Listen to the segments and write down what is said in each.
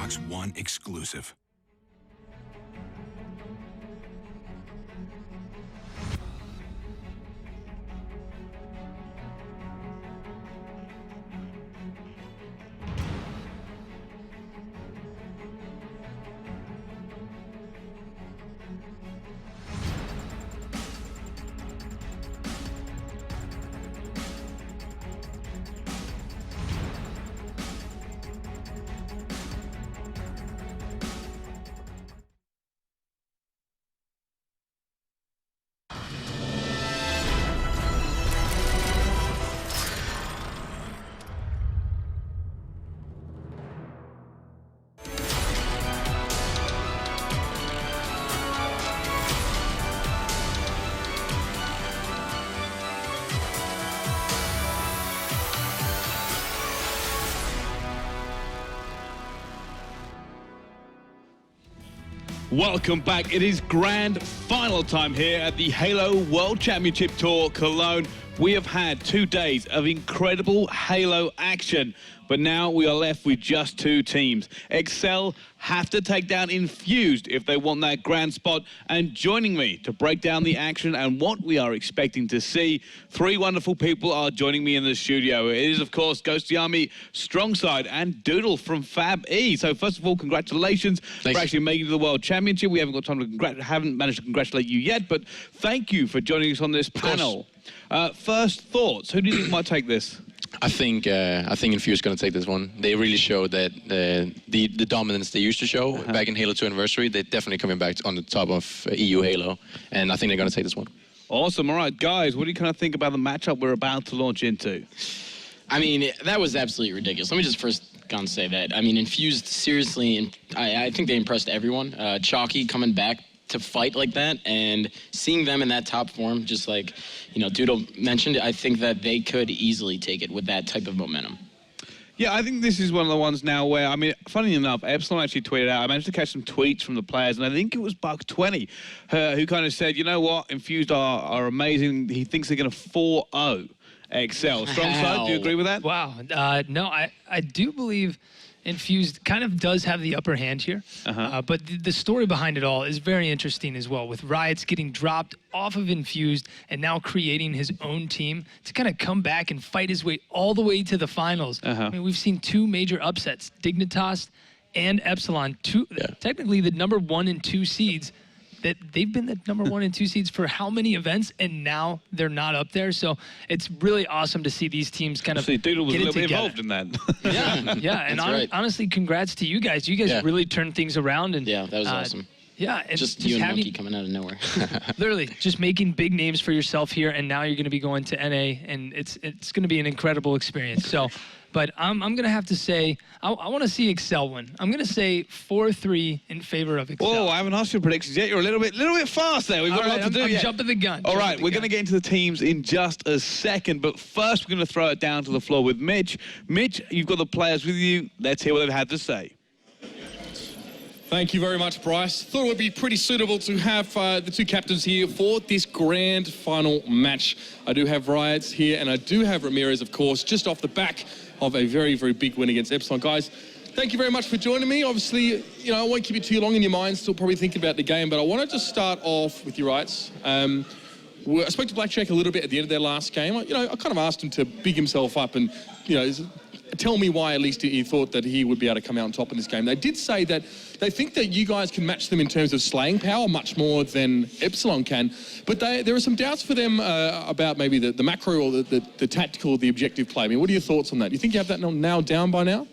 Xbox One exclusive. Welcome back. It is grand final time here at the Halo World Championship Tour Cologne. We have had 2 days of incredible Halo action, but now we are left with just 2 teams. Excel have to take down Infused if they want that grand spot. And joining me to break down the action and what we are expecting to see, 3 wonderful people are joining me in the studio. It is, of course, Ghosty Army, Strongside, and Doodle from Fab E. So first of all, congratulations for actually making it to the World Championship. We haven't got time to haven't managed to congratulate you yet, but thank you for joining us on this panel. First thoughts, who do you think might take this? I think Infused is going to take this one. They really showed that the dominance they used to show back in Halo 2 Anniversary. They're definitely coming back on the top of EU Halo, and I think they're going to take this one. Awesome. All right, guys, what do you kind of think about the matchup we're about to launch into? I mean, that was absolutely ridiculous. Let me just first go and say that. I mean, Infused, seriously, I think they impressed everyone. Chalky coming back to fight like that and seeing them in that top form, just like, you know, Doodle mentioned, I think that they could easily take it with that type of momentum. Yeah, I think this is one of the ones now where, I mean, funny enough, Epsilon actually tweeted out, I managed to catch some tweets from the players, and I think it was Buck20 who kind of said, you know what, Infused are amazing. He thinks they're going to 4-0 Excel. Strong side, do you agree with that? Wow. No, I do believe Infused kind of does have the upper hand here, but the story behind it all is very interesting as well, with Riot's getting dropped off of Infused and now creating his own team to kind of come back and fight his way all the way to the finals. I mean, we've seen 2 major upsets, Dignitas and Epsilon, technically the number 1 and 2 seeds. That they've been the number 1 and 2 seeds for how many events, and now they're not up there. So it's really awesome to see these teams kind of Doodle was get a it little bit together. involved in that. Yeah, and honestly, congrats to you guys. You guys really turned things around. And Yeah, that was awesome. Yeah, and Just you and Monkey coming out of nowhere. literally just making big names for yourself here, and now you're going to be going to NA, and it's going to be an incredible experience. So, but I'm going to have to say, I want to see Excel win. I'm going to say 4-3 in favor of Excel. Whoa, I haven't asked your predictions yet. You're a little bit fast there. We've got a lot to do I'm yet. jumping the gun. All right, we're going to get into the teams in just a second, but first we're going to throw it down to the floor with Mitch. Mitch, you've got the players with you. Let's hear what they've had to say. Thank you very much, Bryce. Thought it would be pretty suitable to have the 2 captains here for this grand final match. I do have Riots here, and I do have Ramirez, of course, just off the back of a very, very big win against Epsilon. Guys, thank you very much for joining me. Obviously, you know, I won't keep you too long in your mind, still probably thinking about the game, but I wanted to start off with your Riots. I spoke to Blackjack a little bit at the end of their last game. I kind of asked him to big himself up and, you know, tell me why at least he thought that he would be able to come out on top in this game. They did say that they think that you guys can match them in terms of slaying power much more than Epsilon can, but there are some doubts for them about maybe the macro or the tactical, the objective play. I mean, what are your thoughts on that? Do you think you have that nailed down by now?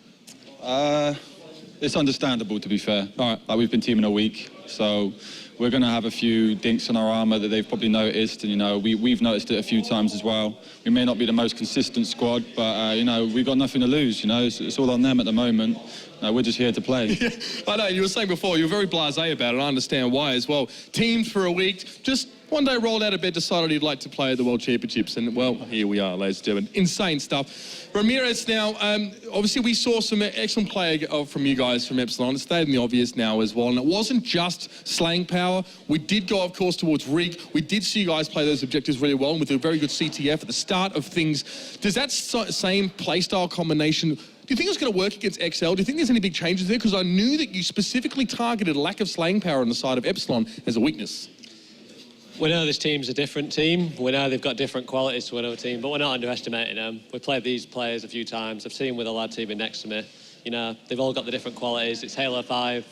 It's understandable, to be fair. All right, like we've been teaming a week, so we're going to have a few dinks in our armour that they've probably noticed, and, you know, we've noticed it a few times as well. We may not be the most consistent squad, but, you know, we've got nothing to lose, you know. It's all on them at the moment. We're just here to play. Yeah, I know, you were saying before, you were very blasé about it. I understand why as well. Teamed for a week, just one day rolled out of bed, decided he'd like to play at the World Championships, and, well, here we are, ladies and gentlemen. Insane stuff. Ramirez now, obviously we saw some excellent play from you guys from Epsilon. It stayed in the obvious now as well, and it wasn't just slaying power. We did go, of course, towards Rig. We did see you guys play those objectives really well, and with a very good CTF at the start of things. Does that same playstyle combination, do you think it's going to work against XL? Do you think there's any big changes there? Because I knew that you specifically targeted a lack of slaying power on the side of Epsilon as a weakness. We know this team's a different team. We know they've got different qualities to another team, but we're not underestimating them. We've played these players a few times. I've seen with a lad teaming next to me. You know, they've all got the different qualities. It's Halo 5.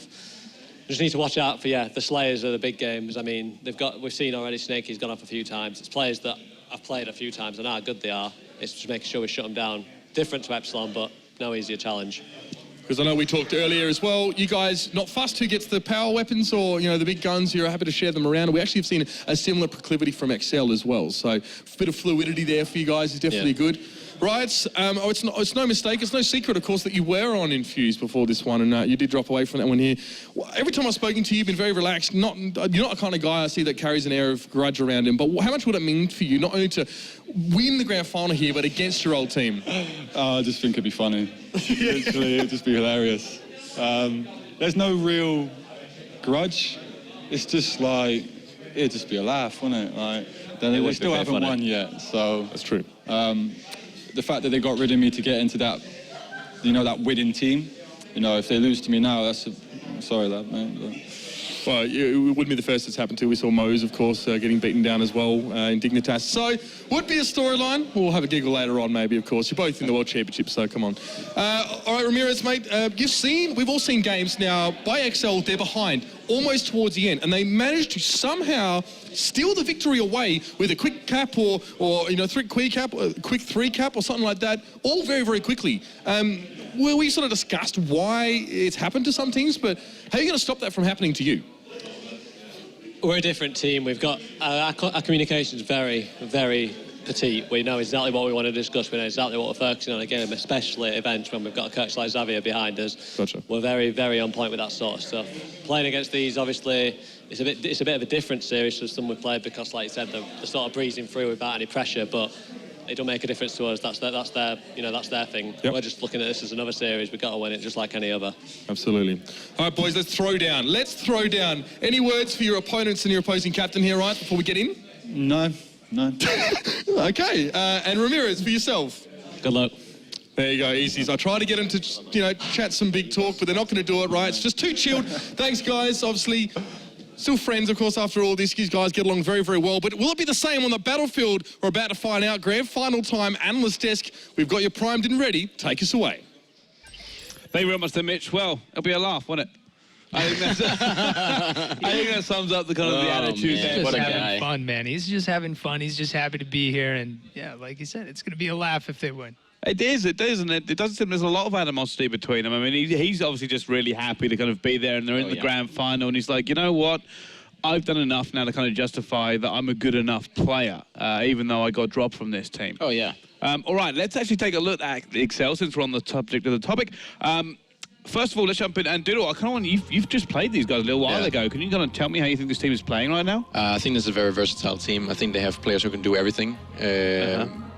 Just need to watch out for, the Slayers are the big games. I mean, we've seen already Snakey's gone off a few times. It's players that I've played a few times and how good they are. It's just making sure we shut them down. Different to Epsilon, but no easier challenge. Because I know we talked earlier as well, you guys not fussed who gets the power weapons or, the big guns, you're happy to share them around. We actually have seen a similar proclivity from XL as well. So a bit of fluidity there for you guys is definitely good. Riots, it's no mistake, it's no secret, of course, that you were on Infused before this one, and you did drop away from that one here. Well, every time I've spoken to you, you've been very relaxed. You're not the kind of guy I see that carries an air of grudge around him, but how much would it mean for you, not only to win the grand final here, but against your old team? I just think it'd be funny. Literally, it'd just be hilarious. There's no real grudge. It's just like, it'd just be a laugh, wouldn't it? Like, they still haven't won yet, so... That's true. The fact that they got rid of me to get into that, that winning team, if they lose to me now, I'm sorry, lad, mate. But... Well, it wouldn't be the first it's happened to. We saw Mose, of course, getting beaten down as well in Dignitas. So, would be a storyline. We'll have a giggle later on, maybe, of course. You're both in the World Championship, so come on. All right, Ramirez, mate, we've all seen games now. By XL, they're behind, almost towards the end, and they managed to somehow steal the victory away with a quick cap or quick three cap or something like that, all very, very quickly. We sort of discussed why it's happened to some teams, but how are you going to stop that from happening to you? We're a different team. We've got our communication is very, very petite. We know exactly what we want to discuss. We know exactly what we're focusing on again, especially at events when we've got a coach like Xavier behind us. Gotcha. We're very, very on point with that sort of stuff. Playing against these, obviously, it's a bit of a different series to some we've played because, like you said, they're sort of breezing through without any pressure, but it don't make a difference to us. That's their thing. Yep. We're just looking at this as another series. We've got to win it just like any other. Absolutely. All right, boys, let's throw down. Any words for your opponents and your opposing captain here, right, before we get in? No. Okay, and Ramirez, for yourself. Good luck. There you go, easy. I try to get them to, chat some big talk, but they're not going to do it, right? It's just too chilled. Thanks, guys. Obviously, still friends, of course, after all this. You guys get along very, very well. But will it be the same on the battlefield? We're about to find out. Grand final time, analyst desk. We've got you primed and ready. Take us away. Thank you very much, Mitch. Well, it'll be a laugh, won't it? I think that sums up the kind of the attitude man. there. He's What just a having guy. fun, man. He's just having fun. He's just happy to be here. And, like you said, it's going to be a laugh if they win. It is, isn't it? It doesn't seem there's a lot of animosity between them. I mean, he's obviously just really happy to kind of be there, and they're in the grand final, and he's like, you know what? I've done enough now to kind of justify that I'm a good enough player, even though I got dropped from this team. Oh, yeah. All right, let's actually take a look at Excel since we're on the subject of the topic. First of all, let's jump in. And Doodle, I kind of want you've just played these guys a little while ago. Can you kind of tell me how you think this team is playing right now? I think this is a very versatile team. I think they have players who can do everything.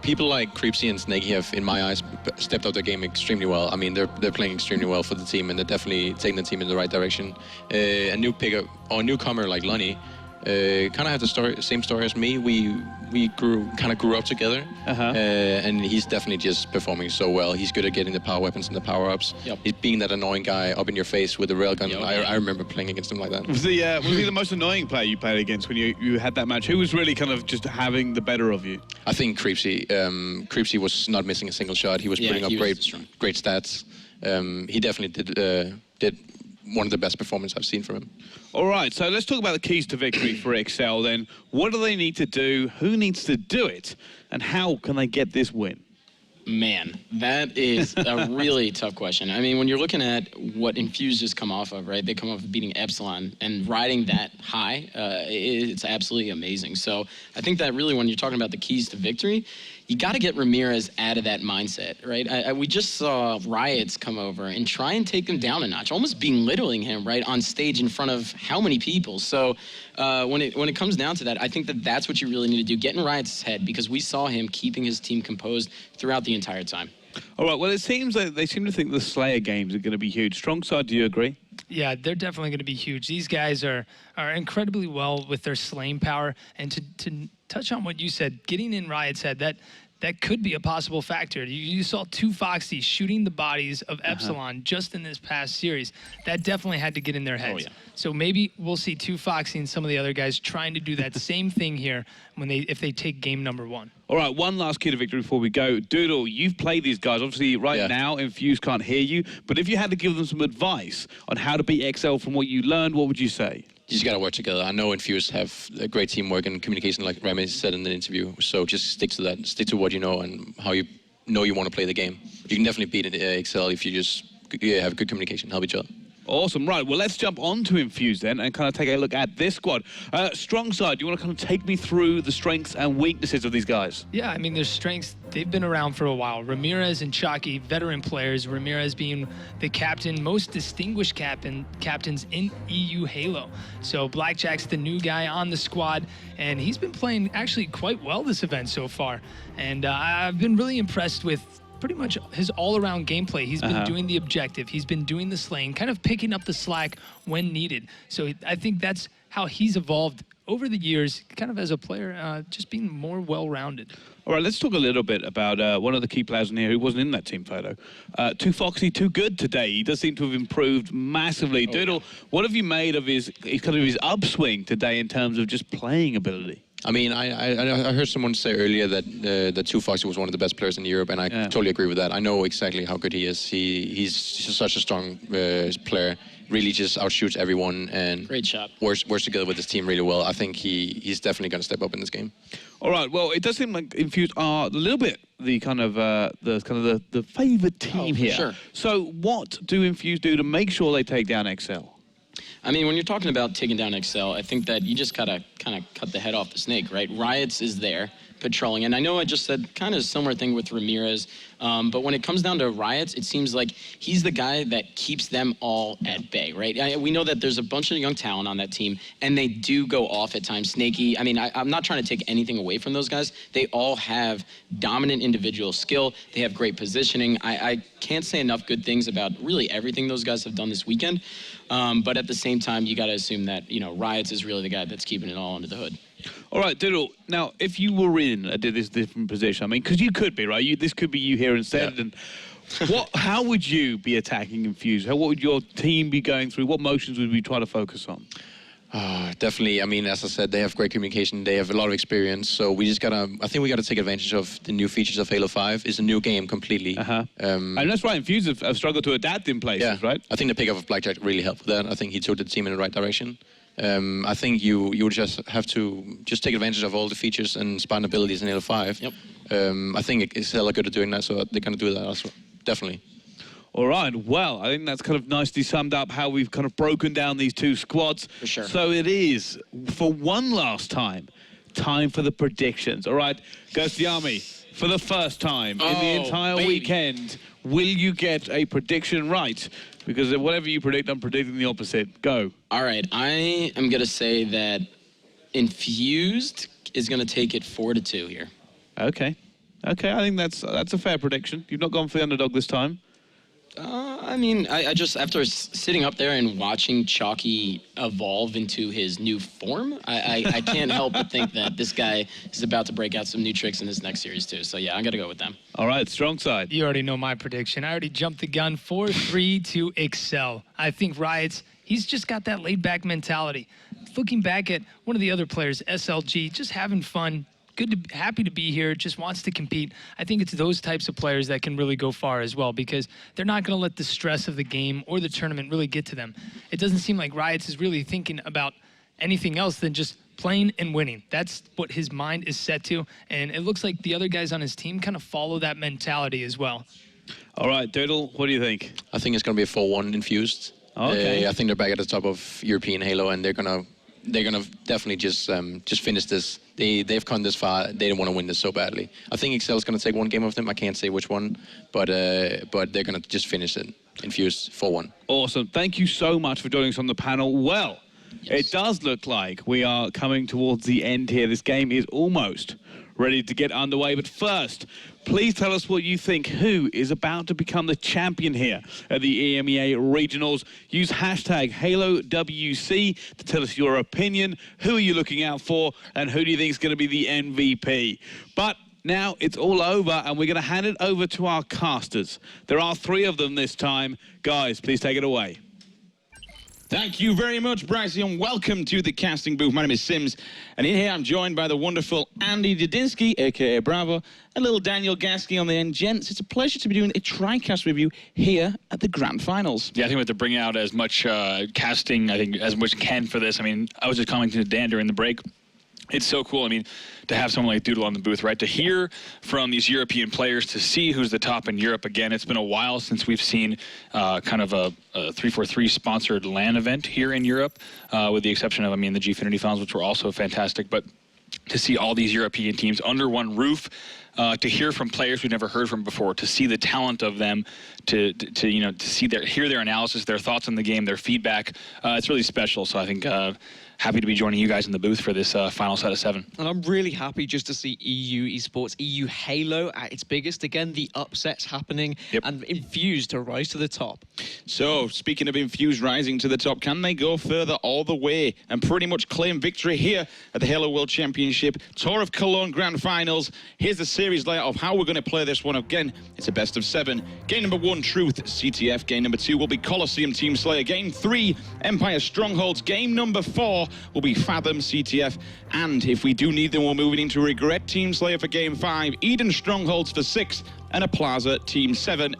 People like Creepsy and Snakey have, in my eyes, stepped up their game extremely well. I mean, they're playing extremely well for the team, and they're definitely taking the team in the right direction. A newcomer like Lonnie kind of had the same story as me. We grew up together, and he's definitely just performing so well. He's good at getting the power weapons and the power-ups. Yep. He's being that annoying guy up in your face with the railgun. I remember playing against him like that. Was he the most annoying player you played against when you had that match? Who was really kind of just having the better of you? I think Creepsy. Creepsy was not missing a single shot. He was putting up great stats. He definitely did one of the best performances I've seen from him. All right, so let's talk about the keys to victory for Excel then. What do they need to do? Who needs to do it? And how can they get this win? Man, that is a really tough question. I mean, when you're looking at what Infused has come off of, right? They come off of beating Epsilon and riding that high. It's absolutely amazing. So I think that really when you're talking about the keys to victory, you got to get Ramirez out of that mindset, right? We just saw Riots come over and try and take him down a notch, almost belittling him, right, on stage in front of how many people. So when it comes down to that, I think that that's what you really need to do, get in Riot's head, because we saw him keeping his team composed throughout the entire time. All right, well, it seems like they seem to think the Slayer games are going to be huge. Strong side, do you agree? Yeah, they're definitely going to be huge. These guys are incredibly well with their slaying power. And to touch on what you said, getting in Riot's head, that could be a possible factor. You saw 2 Foxies shooting the bodies of Epsilon just in this past series. That definitely had to get in their heads. yeah. So maybe we'll see 2 Foxy and some of the other guys trying to do that same thing here if they take game number 1. All right, one last key to victory before we go. Doodle, you've played these guys. Obviously, right now, Infused can't hear you. But if you had to give them some advice on how to beat XL from what you learned, what would you say? You just got to work together. I know Infused have a great teamwork and communication, like Remy said in the interview. So just stick to that. Stick to what you know and how you know you want to play the game. You can definitely beat XL if you just have good communication, help each other. Awesome. Right, well, let's jump on to Infused then and kind of take a look at this squad. Strong side, do you want to kind of take me through the strengths and weaknesses of these guys? Yeah, I mean, their strengths, they've been around for a while. Ramirez and Chalky, veteran players. Ramirez being the captain, most distinguished captains in EU Halo. So Blackjack's the new guy on the squad, and he's been playing actually quite well this event so far. And I've been really impressed with pretty much his all-around gameplay. He's been doing the objective. He's been doing the slaying, kind of picking up the slack when needed. So I think that's how he's evolved over the years, kind of as a player, just being more well-rounded. All right, let's talk a little bit about one of the key players in here who wasn't in that team photo. Too Foxy, too good today. He does seem to have improved massively. Doodle, what have you made of his upswing today in terms of just playing ability? I mean, I heard someone say earlier that Too Foxy was one of the best players in Europe, and I totally agree with that. I know exactly how good he is. He's such a strong player. Really just outshoots everyone and Great shot. Works together with his team really well. I think he's definitely going to step up in this game. All right. Well, it does seem like Infused are a little bit the favoured team here. Sure. So what do Infused do to make sure they take down XL? I mean, when you're talking about taking down XL, I think that you just gotta kind of cut the head off the snake, right? Riots is there patrolling, and I know I just said kind of a similar thing with Ramirez, but when it comes down to Riots, it seems like he's the guy that keeps them all at bay, right? We know that there's a bunch of young talent on that team, and they do go off at times. Snaky, I mean, I'm not trying to take anything away from those guys. They all have dominant individual skill. They have great positioning. I can't say enough good things about really everything those guys have done this weekend. But at the same time, you got to assume that, Riots is really the guy that's keeping it all under the hood. All right, Doodle. Now, if you were in this different position, I mean, because you could be, right? This could be you here instead. Yeah. And how would you be attacking Infused? What would your team be going through? What motions would we try to focus on? Definitely. I mean, as I said, they have great communication. They have a lot of experience. So we just I think we gotta take advantage of the new features of Halo 5. It's a new game completely. And that's right. Infused have struggled to adapt in places, right? I think the pickup of Blackjack really helped with that. I think he took the team in the right direction. I think you would just have to take advantage of all the features and spawn abilities in Halo 5. Yep. I think it's hella good at doing that, so they're gonna do that also. Definitely. All right, well, I think that's kind of nicely summed up how we've kind of broken down these two squads. For sure. So it is, for one last time for the predictions. All right, Ghost the Army, for the first time in the entire weekend, will you get a prediction right? Because whatever you predict, I'm predicting the opposite. Go. All right, I am going to say that Infused is going to take it 4-2 here. Okay, I think that's a fair prediction. You've not gone for the underdog this time. I mean, I just, after sitting up there and watching Chalky evolve into his new form, I can't help but think that this guy is about to break out some new tricks in this next series too. So yeah, I'm going to go with them. All right, strong side. You already know my prediction. I already jumped the gun. 4-3 to Excel. I think Riots, he's just got that laid-back mentality. Looking back at one of the other players, SLG, just having fun. Happy to be here, just wants to compete. I think it's those types of players that can really go far as well, because they're not going to let the stress of the game or the tournament really get to them. It doesn't seem like Riots is really thinking about anything else than just playing and winning. That's what his mind is set to, and it looks like the other guys on his team kind of follow that mentality as well. All right, Doodle, what do you think? I think it's going to be a 4-1 Infused. Okay. I think they're back at the top of European Halo, and they're gonna definitely just finish this. They've come this far. They don't want to win this so badly. I think Excel is gonna take one game of them. I can't say which one, but they're gonna just finish it. Infused 4-1. Awesome. Thank you so much for joining us on the panel. Well, It does look like we are coming towards the end here. This game is almost ready to get underway. But first, please tell us what you think. Who is about to become the champion here at the EMEA Regionals? Use hashtag HaloWC to tell us your opinion. Who are you looking out for? And who do you think is going to be the MVP? But now it's all over, and we're going to hand it over to our casters. There are 3 of them this time. Guys, please take it away. Thank you very much, Brycey, and welcome to the casting booth. My name is Sims, and in here I'm joined by the wonderful Andy Dudinsky, a.k.a. Bravo, and little Daniel Gasky on the end. Gents, it's a pleasure to be doing a TriCast review here at the Grand Finals. Yeah, I think we have to bring out as much casting, I think, as much can for this. I mean, I was just commenting to Dan during the break. It's so cool, I mean, to have someone like Doodle on the booth, right? To hear from these European players, to see who's the top in Europe. Again, it's been a while since we've seen kind of a 343 sponsored LAN event here in Europe, with the exception of, I mean, the Gfinity Finals, which were also fantastic. But to see all these European teams under one roof, to hear from players we've never heard from before, to see the talent of them, to see hear their analysis, their thoughts on the game, their feedback, it's really special. So I think happy to be joining you guys in the booth for this final set of 7. And I'm really happy just to see EU esports, EU Halo at its biggest. Again, the upsets happening, and Infused to rise to the top. So, speaking of Infused rising to the top, can they go further all the way and pretty much claim victory here at the Halo World Championship Tour of Cologne Grand Finals? Here's the series layout of how we're going to play this one. Again, it's a best of 7. Game number 1, Truth, CTF. Game number 2 will be COLISEUM, Team Slayer. Game 3, Empire, Strongholds. Game number 4 will be Fathom, CTF. And if we do need them, we're moving into Regret, Team Slayer for Game 5. Eden, Strongholds for 6. And a Plaza Team 7,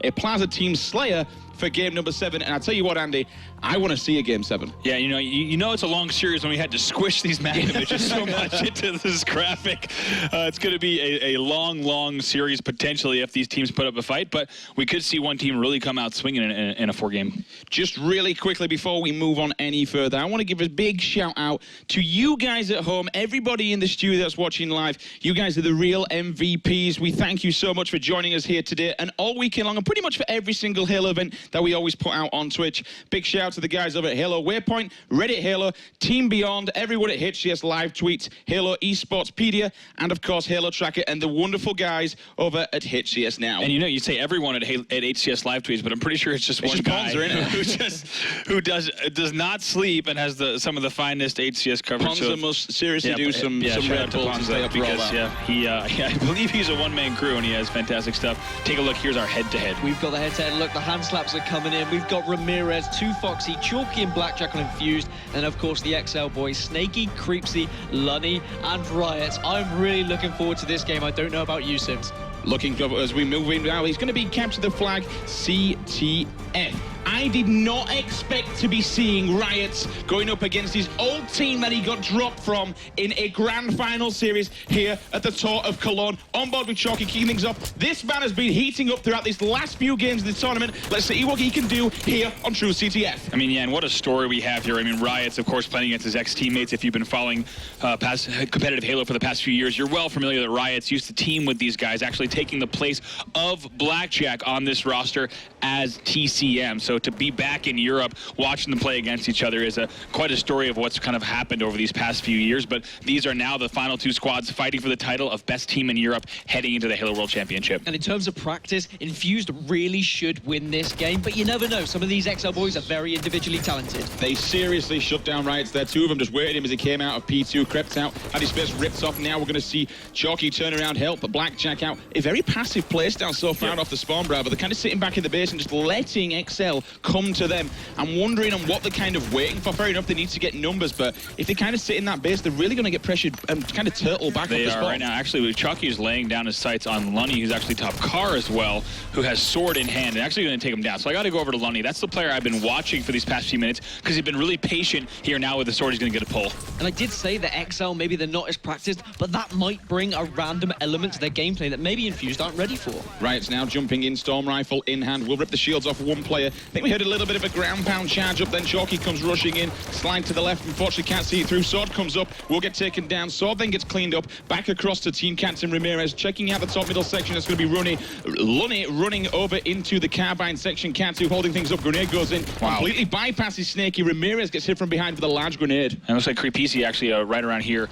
a Plaza Team Slayer for game number 7. And I tell you what, Andy, I want to see a game 7. Yeah, you know it's a long series when we had to squish these map images so much into this graphic. It's going to be a long series potentially if these teams put up a fight, but we could see one team really come out swinging in a 4-game. Just really quickly before we move on any further, I want to give a big shout out to you guys at home, everybody in the studio that's watching live. You guys are the real MVPs. We thank you so much for joining us here today and all weekend long, and pretty much for every single Halo event that we always put out on Twitch. Big shout out to the guys over at Halo Waypoint, Reddit Halo, Team Beyond, everyone at HCS Live Tweets, Halo Esportspedia, and of course Halo Tracker, and the wonderful guys over at HCS Now. And you say everyone at HCS Live Tweets, but I'm pretty sure it's just one guy who does not sleep and has some of the finest HCS coverage. Ponza must seriously do some Red Bull to stay up because I believe he's a one-man crew and he has fantastic stuff. Take a look. Here's our head-to-head. We've got the head-to-head. Look, the hand slaps are coming in. We've got Ramirez, 2 Foxy, Chalky and Blackjack on Infused, and of course the XL boys, Snaky, Creepsy, Lunny, and Riot. I'm really looking forward to this game. I don't know about you, Sims. Looking as we move in now, he's going to be capture the flag, CTF. I did not expect to be seeing Riots going up against his old team that he got dropped from in a grand final series here at the Tour of Cologne. On board with Chalky, kicking things off. This man has been heating up throughout these last few games of the tournament. Let's see what he can do here on True CTF. I mean, yeah, and what a story we have here. I mean, Riot's, of course, playing against his ex-teammates. If you've been following past competitive Halo for the past few years, you're well familiar that Riot's used to team with these guys, actually taking the place of Blackjack on this roster as TCM. So to be back in Europe, watching them play against each other is quite a story of what's kind of happened over these past few years. But these are now the final 2 squads fighting for the title of best team in Europe heading into the Halo World Championship. And in terms of practice, Infused really should win this game, but you never know. Some of these XL boys are very individually talented. They seriously shut down Riots there. 2 of them just waited him as he came out of P2, crept out, had his face ripped off. Now we're going to see Chalky turn around, help Blackjack out. A very passive playstyle so far off the spawn, Bravo. They're kind of sitting back in the base and just letting XL come to them. I'm wondering on what they're kind of waiting for. Fair enough, they need to get numbers, but if they kind of sit in that base, they're really going to get pressured and kind of turtle back off the spawn. Right now. Actually, Chalky is laying down his sights on Lunny, who's actually top car as well, who has sword in hand and actually going to take him down. So I got to go over to Lunny. That's the player I've been watching for these past few minutes because he's been really patient here. Now with the sword, he's going to get a pull. And I did say that XL, maybe they're not as practiced, but that might bring a random element to their gameplay that maybe Infused aren't ready for. Riot's now jumping in, Storm Rifle in hand. We'll rip the shields off one player. I think we heard a little bit of a ground pound charge up, then Chalky comes rushing in, slide to the left, unfortunately can't see it through. Sword comes up, will get taken down. Sword then gets cleaned up, back across to Team Captain Ramirez, checking out the top middle section. That's going to be Lunny running over into the carbine section. Cantu holding things up, grenade goes in, completely bypasses Snaky. Ramirez gets hit from behind with a large grenade. And it looks like Creepy actually right around here,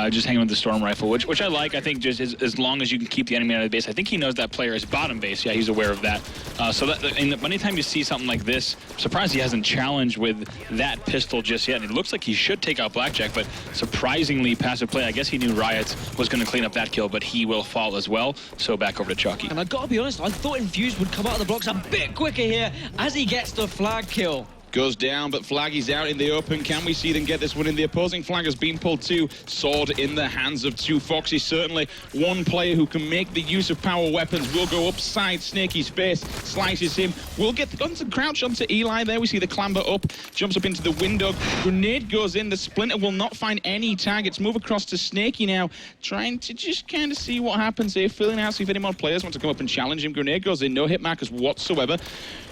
just hanging with the Storm Rifle, which I like. I think just as long as you can keep the enemy out of the base. I think he knows that player is bottom base. Yeah, he's aware of that. So that, and anytime you see something something like this. I'm surprised he hasn't challenged with that pistol just yet. And it looks like he should take out Blackjack, but surprisingly passive play. I guess he knew Riots was going to clean up that kill, but he will fall as well. So back over to Chalky. And I gotta be honest, I thought Infused would come out of the blocks a bit quicker here as he gets the flag kill. Goes down, but Flaggy's out in the open. Can we see them get this one in? The opposing flag has been pulled too. Sword in the hands of 2Foxy. Certainly one player who can make the use of power weapons. Will go upside Snaky's face, slices him. We'll get the crouch onto Eli there. We see the clamber up, jumps up into the window. Grenade goes in. The Splinter will not find any targets. Move across to Snaky now, trying to just kind of see what happens here. Filling out, see if any more players want to come up and challenge him. Grenade goes in. No hit markers whatsoever.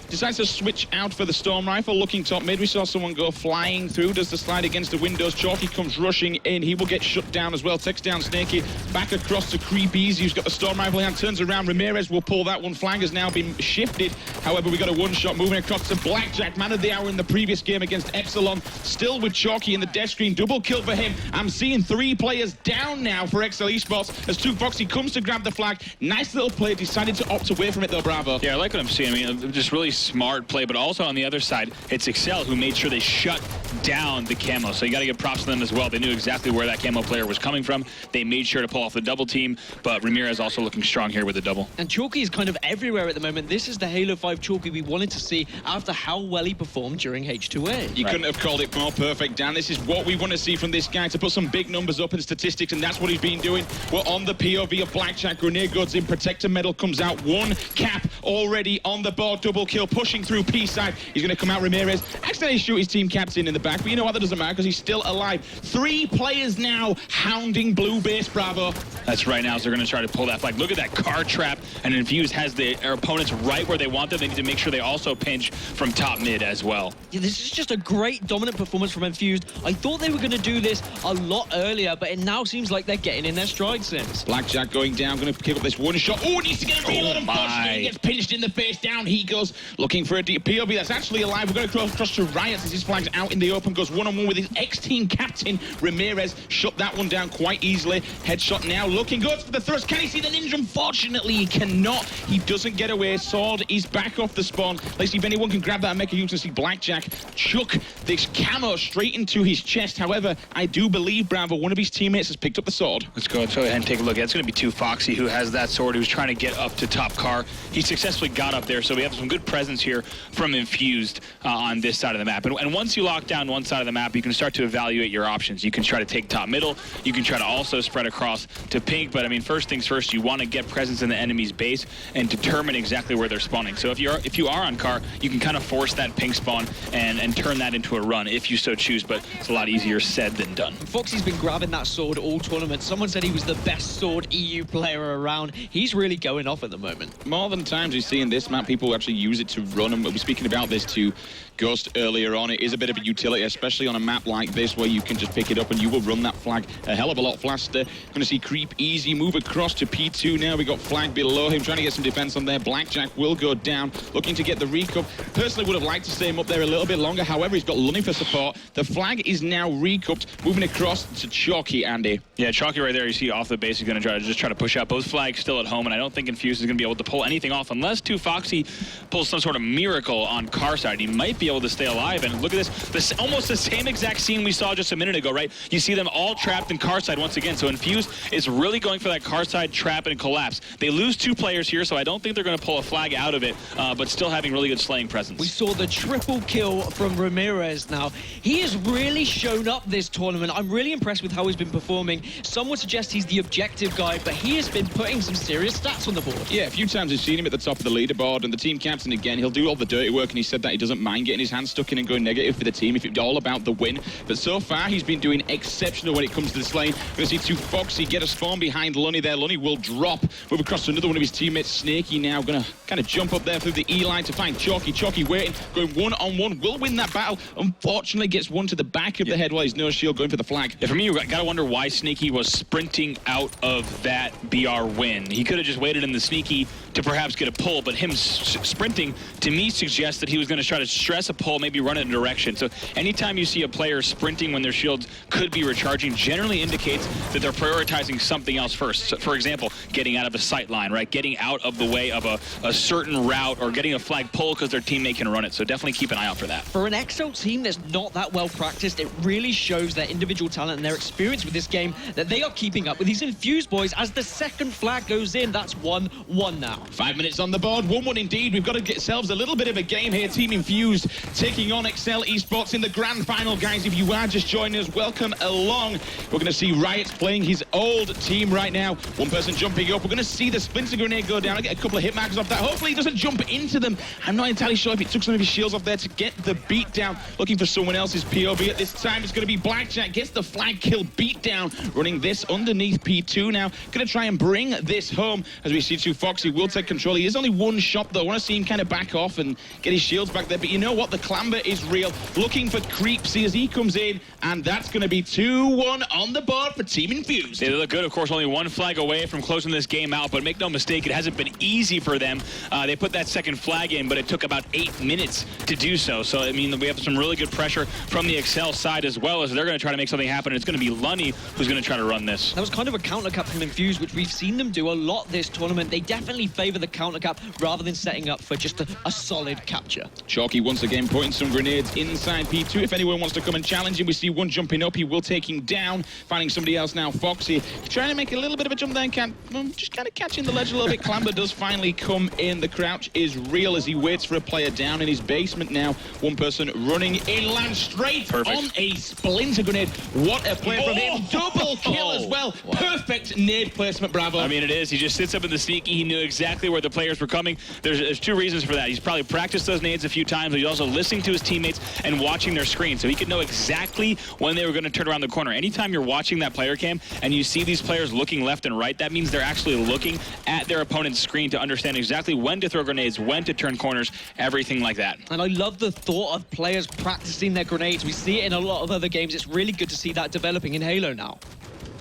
Decides to switch out for the Storm Rifle, looking top mid. We saw someone go flying through, does the slide against the windows. Chalky comes rushing in. He will get shut down as well. Takes down Snaky. Back across to Creep Easy, who's got the Storm Rifle in hand. Turns around. Ramirez will pull that one. Flag has now been shifted. However, we got a one-shot moving across to Blackjack. Man of the hour in the previous game against Epsilon. Still with Chalky in the death screen. Double kill for him. I'm seeing 3 players down now for XL Esports as 2Foxy comes to grab the flag. Nice little play. Decided to opt away from it though, Bravo. Yeah, I like what I'm seeing. I mean, just really smart play, but also on the other side, it's Excel who made sure they shut down the camo. So you got to give props to them as well. They knew exactly where that camo player was coming from. They made sure to pull off the double team, but Ramirez also looking strong here with the double. And Chalky is kind of everywhere at the moment. This is the Halo 5 Chalky we wanted to see after how well he performed during H2A. You couldn't have called it more perfect, Dan. This is what we want to see from this guy, to put some big numbers up in statistics, and that's what he's been doing. We're on the POV of Blackjack. Grenade goes in, Protector Medal comes out. 1 cap already on the board. Double kill, pushing through P side. He's going to come out. Ramirez accidentally shoot his team captain in the back, but you know what? That doesn't matter because he's still alive. 3 players now hounding blue base, Bravo. That's right now, so they're going to try to pull that flag. Look at that car trap, and Infused has their opponents right where they want them. They need to make sure they also pinch from top mid as well. Yeah, this is just a great dominant performance from Infused. I thought they were going to do this a lot earlier, but it now seems like they're getting in their stride since. Blackjack going down, going to pick up this one shot. Oh, needs to get a reload, unfortunately. He gets pinched in the face. Down he goes, looking for a deep POV that's actually alive. We're going to cross to Riots as his flag's out in the open. Goes one-on-one with his ex-team captain, Ramirez. Shut that one down quite easily. Headshot now, looking good for the thrust. Can he see the ninja? Unfortunately, he cannot. He doesn't get away. Sword is back off the spawn. Let's see if anyone can grab that and make a use and see Blackjack chuck this camo straight into his chest. However, I do believe, Bravo, one of his teammates has picked up the sword. Let's go ahead and take a look. It's going to be 2Foxy who has that sword, who's trying to get up to top car. He successfully got up there, so we have some good presence here from Infused on this side of the map. And once you lock down one side of the map, you can start to evaluate your options. You can try to take top middle. You can try to also spread across to pink. But I mean, first things first, you want to get presence in the enemy's base and determine exactly where they're spawning. So if you are on car, you can kind of force that pink spawn and turn that into a run if you so choose. But it's a lot easier said than done. Foxy's been grabbing that sword all tournament. Someone said he was the best sword EU player around. He's really going off at the moment. More than times we see in this map, people actually use it to run, and we'll be speaking about this to Ghost earlier on. It is a bit of a utility, especially on a map like this where you can just pick it up and you will run that flag a hell of a lot faster. Going to see Creep Easy move across to P2 now. We got flag below him, trying to get some defense on there. Blackjack will go down, looking to get the recup. Personally would have liked to stay him up there a little bit longer. However, he's got Lunny for support. The flag is now recupped, moving across to Chalky, Andy. Yeah, Chalky right there, you see off the base, he's going to try to push out. Both flags still at home, and I don't think Infused is going to be able to pull anything off unless 2Foxy pulls some sort of miracle on car side. He might be able to stay alive, and look at this almost the same exact scene we saw just a minute ago, right? You see them all trapped in car side once again, so Infused is really going for that car side trap and collapse. They lose 2 players here, so I don't think they're going to pull a flag out of it, but still having really good slaying presence. We saw the triple kill from Ramirez now. He has really shown up this tournament. I'm really impressed with how he's been performing. Some would suggest he's the objective guy, but he has been putting some serious stats on the board. Yeah, a few times we've seen him at the top of the leaderboard, and the team captain again, he'll do all the dirty work, and he said that he doesn't mind getting his hands stuck in and going negative for the team if it's all about the win. But so far, he's been doing exceptional when it comes to this lane. We're going to see 2Foxy get a spawn behind Lunny there. Lunny will drop, move across to another one of his teammates. Snaky now going to kind of jump up there through the E line to find Chalky. Chalky waiting, going one-on-one, will win that battle. Unfortunately, gets one to the back of the head while he's no shield, going for the flag. Yeah, for me, you got to wonder why Sneaky was sprinting out of that BR win. He could have just waited in the Sneaky to perhaps get a pull, but him sprinting to me suggests that he was going to try to stress a pull, maybe run it in a direction. So anytime you see a player sprinting when their shields could be recharging, generally indicates that they're prioritizing something else first. So, for example, getting out of a sight line, right? Getting out of the way of a certain route, or getting a flag pull because their teammate can run it. So definitely keep an eye out for that. For an XL team that's not that well practiced, it really shows their individual talent and their experience with this game that they are keeping up with these Infused boys. As the second flag goes in, that's 1-1 now. 5 minutes on the board, 1-1 indeed. We've got to get ourselves a little bit of a game here. Team Infused taking on XL Esports in the grand final. Guys, if you are just joining us, welcome along. We're going to see Riot playing his old team right now. One person jumping up. We're going to see the Splinter Grenade go down. I get a couple of hit markers off that. Hopefully he doesn't jump into them. I'm not entirely sure if he took some of his shields off there to get the beat down. Looking for someone else's POV at this time. It's going to be Blackjack. Gets the flag kill beat down. Running this underneath P2 now. Going to try and bring this home as we see Foxy will take control. He is only one shot though. I want to see him kind of back off and get his shields back there. But you know what? The clamber is real. Looking for Creepsy as he comes in. And that's going to be 2-1 on the board for Team Infused. They look good. Of course, only one flag away from closing this game out. But make no mistake, it hasn't been easy for them. They put that second flag in, but it took about 8 minutes to do so. So, I mean, we have some really good pressure from the XL side as well, as they're going to try to make something happen. And it's going to be Lunny who's going to try to run this. That was kind of a counter cap from Infused, which we've seen them do a lot this tournament. They definitely favor the counter cap rather than setting up for just a solid capture. Chalky once again putting some grenades inside P2. If anyone wants to come and challenge him, we see one jumping up. He will take him down. Finding somebody else now, Foxy. Trying to make a little bit of a jump there and just kind of catching the ledge a little bit. Clamber does finally come in. The crouch is real as he waits for a player down in his basement now. One person running in, lands straight on a Splinter Grenade. What a play from him. Double kill as well. Wow. Perfect nade placement, bravo. I mean, it is. He just sits up in the sneaky. He knew exactly where the players were coming. There's two reasons for that. He's probably practiced those nades a few times, but he's also listening to his teammates and watching their screen, so he could know exactly when they were going to turn around the corner. Anytime you're watching that player cam and you see these players looking left and right, that means they're actually looking at their opponent's screen to understand exactly when to throw grenades, when to turn corners, everything like that. And I love the thought of players practicing their grenades. We see it in a lot of other games. It's really good to see that developing in Halo now.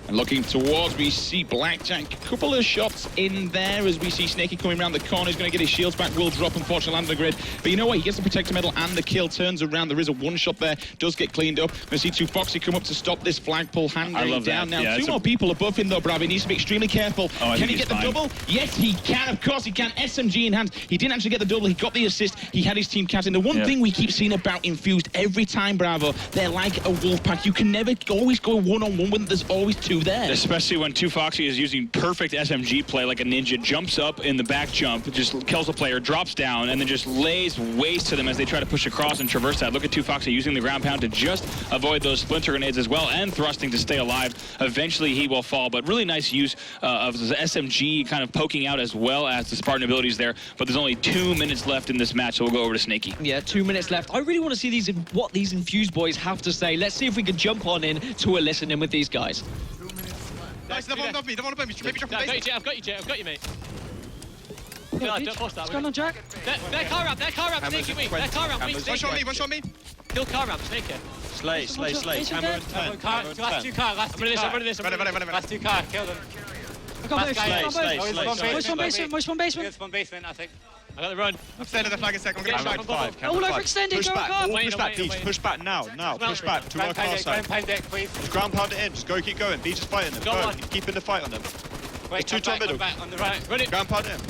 And looking towards, we see Blackjack. A couple of shots in there as we see Snaky coming around the corner. He's going to get his shields back. Will drop, unfortunately, land on the grid. But you know what? He gets the Protector Medal and the kill. Turns around. There is a one shot there. Does get cleaned up. We're going to see two Foxy come up to stop this flagpole hand going down. Now, yeah, two more people above him, though, Brav. He needs to be extremely careful. Can he get the double? Yes, he can. Of course he can. SMG in hand. He didn't actually get the double. He got the assist. He had his team captain. The one thing we keep seeing about Infused every time, Bravo, they're like a wolf pack. You can never always go one-on-one with them. There's always two there. Especially when Foxy is using perfect SMG play like a ninja, jumps up in the back jump, just kills the player, drops down, and then just lays waste to them as they try to push across and traverse that. Look at Foxy using the ground pound to just avoid those Splinter Grenades as well, and thrusting to stay alive. Eventually he will fall, but really nice use of the SMG kind of poking out as well as the Spartan abilities there. But there's only 2 minutes left in this match, so we'll go over to Snaky. Yeah, 2 minutes left. I really want to see what these Infused boys have to say. Let's see if we can jump on in to a listen in with these guys. Guys, they're on me, maybe drop a base. I've got you, mate. Yeah, don't force that. What's going on, Jack? Their car ramp, Snaky, wait. Their car ramp, One shot me. Kill car ramp, Snaky. Slay. Hammer and 10. Last two car, I'm running this. Last two car, kill them. I got Slay. Most one basement. It's one basement, I think. I got the run. I'm staying at the flag a sec. I'm going to Go, back. go. All overextended. Push Go, back. go. Push back, Beach. Push back now. Push back to our car side. Ground deck, please. Just ground pound it in. Just go, keep going. Beach is fighting them. Go. Keep in the fight on them. Wait, two top middle. On the right. Run it. Ground pound it in.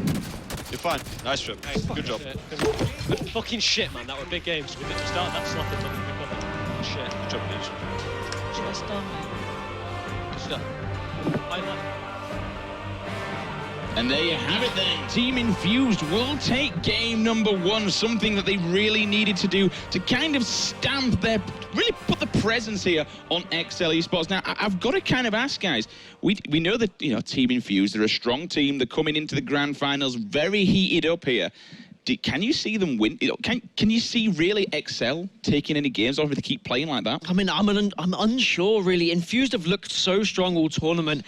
You're fine. Nice trip. Good job. Fucking shit, man. That were big games. We didn't start that slot until we recovered. Shit. Good job, Beach. Just done, mate. Stuff. And there you have it then. Team Infused will take game number 1, something that they really needed to do to kind of stamp their, really put the presence here on XL Esports. Now, I've got to kind of ask, guys, we know that, Team Infused, they're a strong team. They're coming into the grand finals very heated up here. Can you see them win? Can you see really XL taking any games off if they keep playing like that? I mean, I'm unsure, really. Infused have looked so strong all tournament.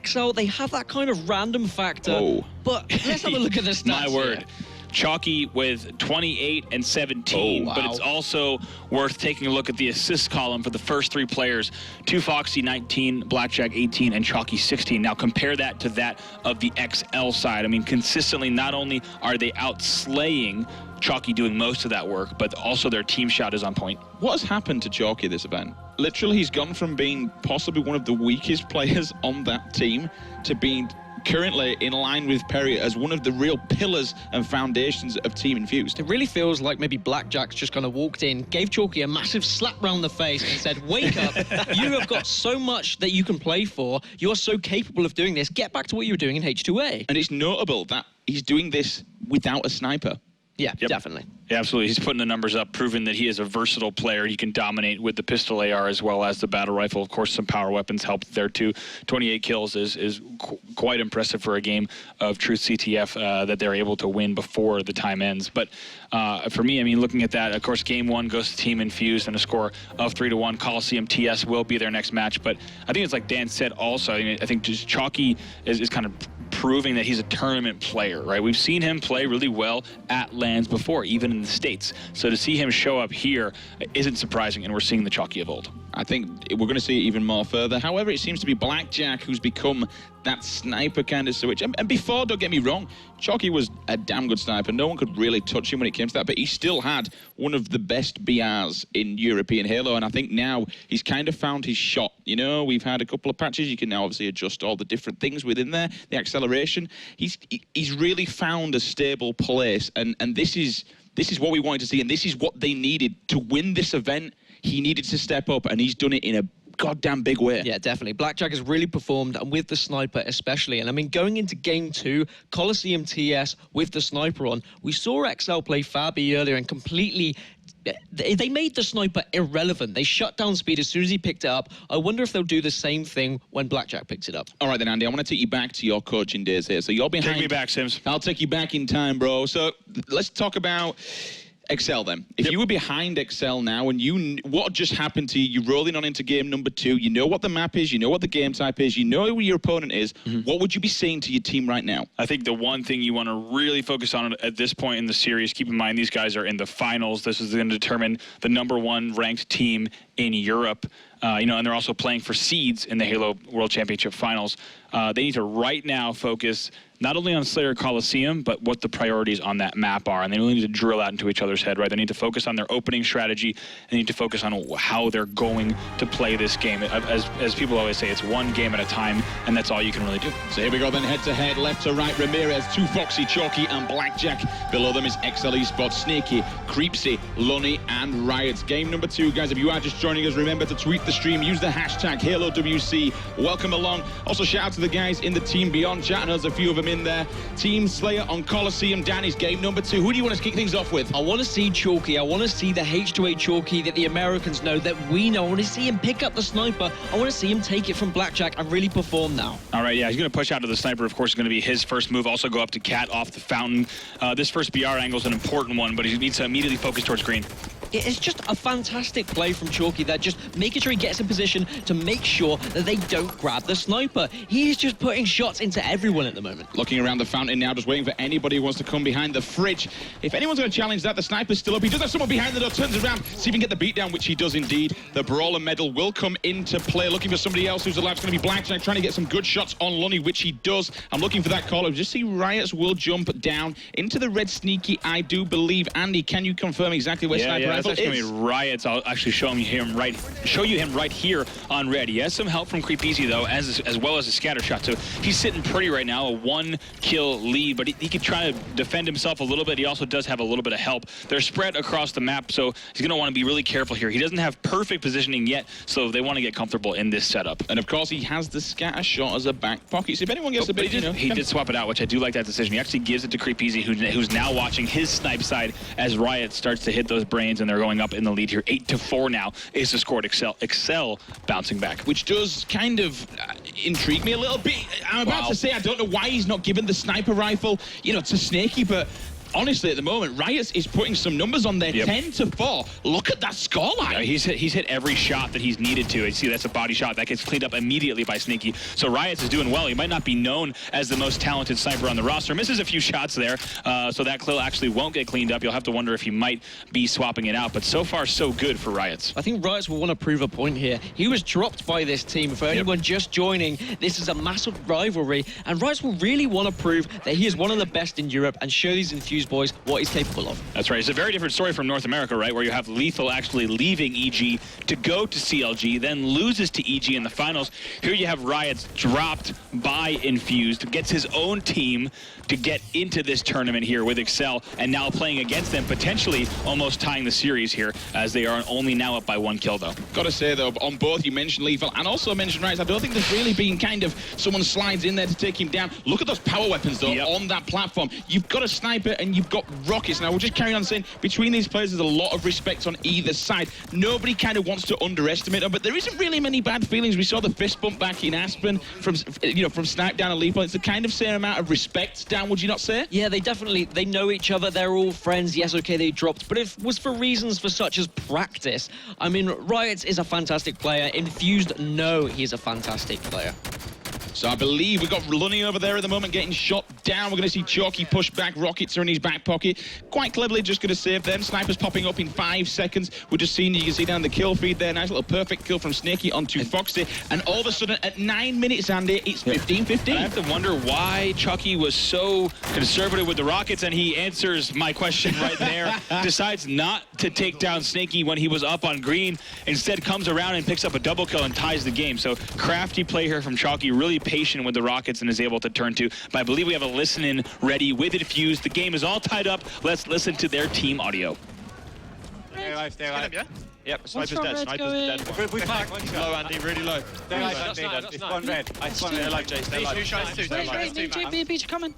XL, they have that kind of random factor. Oh. But let's have a look at the stats. My word. Here. Chalky with 28 and 17, but it's also worth taking a look at the assist column for the first 3 players. 2Foxy 19, Blackjack 18, and Chalky 16. Now compare that to that of the XL side. I mean, consistently, not only are they outslaying Chalky doing most of that work, but also their team shot is on point. What has happened to Chalky this event? Literally, he's gone from being possibly one of the weakest players on that team to being currently in line with Perry as one of the real pillars and foundations of Team Infused. It really feels like maybe Blackjack's just kind of walked in, gave Chalky a massive slap round the face and said, wake up, you have got so much that you can play for, you're so capable of doing this, get back to what you were doing in H2A. And it's notable that he's doing this without a sniper. Yeah, definitely. Yeah, absolutely. He's putting the numbers up, proving that he is a versatile player. He can dominate with the pistol AR as well as the battle rifle. Of course, some power weapons help there too. 28 kills is quite impressive for a game of Truth CTF that they're able to win before the time ends. But for me, I mean, looking at that, of course, game 1 goes to Team Infused and a score of 3-1. COLISEUM TS will be their next match. But I think it's like Dan said also, I think just Chalky is kind of proving that he's a tournament player, right? We've seen him play really well at LANs before, even in the States. So to see him show up here isn't surprising, and we're seeing the Chalky of old. I think we're going to see it even more further. However, it seems to be Blackjack who's become that sniper kind of switch. And before, don't get me wrong, Chalky was a damn good sniper. No one could really touch him when it came to that, but he still had one of the best BRs in European Halo, and I think now he's kind of found his shot. You know, we've had a couple of patches. You can now obviously adjust all the different things within there, the acceleration. He's really found a stable place, and this is what we wanted to see, and this is what they needed to win this event. He needed to step up, and he's done it in a goddamn big way. Yeah, definitely. Blackjack has really performed, and with the sniper especially. And I mean, going into game 2, COLISEUM TS with the sniper on, we saw XL play Fabi earlier and completely... They made the sniper irrelevant. They shut down speed as soon as he picked it up. I wonder if they'll do the same thing when Blackjack picks it up. All right then, Andy, I want to take you back to your coaching days here. So you're behind... Take me back, Sims. I'll take you back in time, bro. So let's talk about XL then. If you were behind XL now and what just happened to you, you're rolling on into game number 2, you know what the map is, you know what the game type is, you know who your opponent is, what would you be saying to your team right now? I think the one thing you want to really focus on at this point in the series, keep in mind these guys are in the finals. This is going to determine the #1 ranked team in Europe. And they're also playing for seeds in the Halo World Championship Finals. They need to right now focus not only on Slayer COLISEUM, but what the priorities on that map are. And they really need to drill out into each other's head, right? They need to focus on their opening strategy. They need to focus on how they're going to play this game. As people always say, it's one game at a time, and that's all you can really do. So here we go then, head-to-head, left to right, Ramirez, 2Foxy, Chalky, and Blackjack. Below them is XL Esports, Snaky, Creepsy, Lunny, and Riot. Game number 2, guys. If you are just joining us, remember to tweet the stream, use the hashtag HaloWC. Welcome along. Also, shout out to the guys in the Team Beyond chat, and there's a few of them in there. Team Slayer on COLISEUM. Danny's game number 2. Who do you want to kick things off with? I want to see Chalky. I want to see the H2A Chalky that the Americans know, that we know. I want to see him pick up the sniper. I want to see him take it from Blackjack and really perform now. All right, yeah, he's going to push out to the sniper. Of course, it's going to be his first move. Also go up to Cat off the fountain. This first BR angle is an important one, but he needs to immediately focus towards green. It's just a fantastic play from Chalky there, just making sure he gets in position to make sure that they don't grab the sniper. He's just putting shots into everyone at the moment. Looking around the fountain now, just waiting for anybody who wants to come behind the fridge. If anyone's going to challenge that, the sniper's still up. He does have someone behind the door, turns around, see if he can get the beat down, which he does indeed. The Brawler medal will come into play. Looking for somebody else who's alive. It's going to be Blackjack trying to get some good shots on Lunny, which he does. I'm looking for that call. I just see Riots will jump down into the red sneaky, I do believe. Andy, can you confirm exactly where Sniper Rifle is? Going to be Riots. I'll actually show you him right here on red. He has some help from Creepsy though, as well as a scatter shot. So he's sitting pretty right now, a 1-kill lead, but he could try to defend himself a little bit. He also does have a little bit of help. They're spread across the map, so he's going to want to be really careful here. He doesn't have perfect positioning yet, so they want to get comfortable in this setup. And of course, he has the scatter shot as a back pocket. So if anyone gets a bit, he did swap it out, which I do like that decision. He actually gives it to Creepsy, who's now watching his snipe side as Riot starts to hit those brains, and they're going up in the lead here. 8-4 now is the score. Excel bouncing back, which does kind of intrigue me a little bit. I'm about to say I don't know why he's not given the sniper rifle, to Snaky, but honestly, at the moment, Riot's is putting some numbers on there, 10-4. Look at that scoreline. He's hit every shot that he's needed to. You see, that's a body shot. That gets cleaned up immediately by Sneaky. So Riot's is doing well. He might not be known as the most talented sniper on the roster. Misses a few shots there, so that kill actually won't get cleaned up. You'll have to wonder if he might be swapping it out. But so far, so good for Riot's. I think Riot's will want to prove a point here. He was dropped by this team. For anyone just joining, this is a massive rivalry, and Riot's will really want to prove that he is one of the best in Europe and show these Infused boys what he's capable of. That's right. It's a very different story from North America, right, where you have Lethal actually leaving EG to go to CLG, then loses to EG in the finals. Here you have Riot's dropped by Infused, gets his own team to get into this tournament here with Excel, and now playing against them, potentially almost tying the series here, as they are only now up by 1 kill, though. Got to say, though, on both, you mentioned Lethal and also mentioned Riot's. I don't think there's really been kind of someone slides in there to take him down. Look at those power weapons, though, on that platform. You've got a sniper and you've got rockets. Now, we'll just carry on saying, between these players, there's a lot of respect on either side. Nobody kind of wants to underestimate them, but there isn't really many bad feelings. We saw the fist bump back in Aspen from Snipe down and Lethal. It's the kind of same amount of respect down, would you not say? Yeah, they know each other. They're all friends. Yes, okay, they dropped, but it was for reasons for such as practice. I mean, Riot is a fantastic player. Infused know he's a fantastic player. So I believe we've got Lunny over there at the moment getting shot down. We're going to see Chalky push back. Rockets are in his back pocket. Quite cleverly just going to save them. Snipers popping up in 5 seconds. We're just seeing, you can see down the kill feed there. Nice little perfect kill from Snaky onto Foxy. And all of a sudden, at 9 minutes, Andy, it's 15-15. I have to wonder why Chucky was so conservative with the Rockets, and he answers my question right there. Decides not to take down Snaky when he was up on green. Instead, comes around and picks up a double kill and ties the game. So crafty play here from Chalky. Really patient with the Rockets and is able to turn to. But I believe we have a listen-in ready with Infused. The game is all tied up. Let's listen to their team audio. Stay alive, stay alive. Yep, Sniper's dead. Sniper's dead. We pack. Low, Andy, really low. Stay alive, It's one red. Stay alive, Jay. Stay alive. Two shots, two. Stay alive. Me and Beach are coming.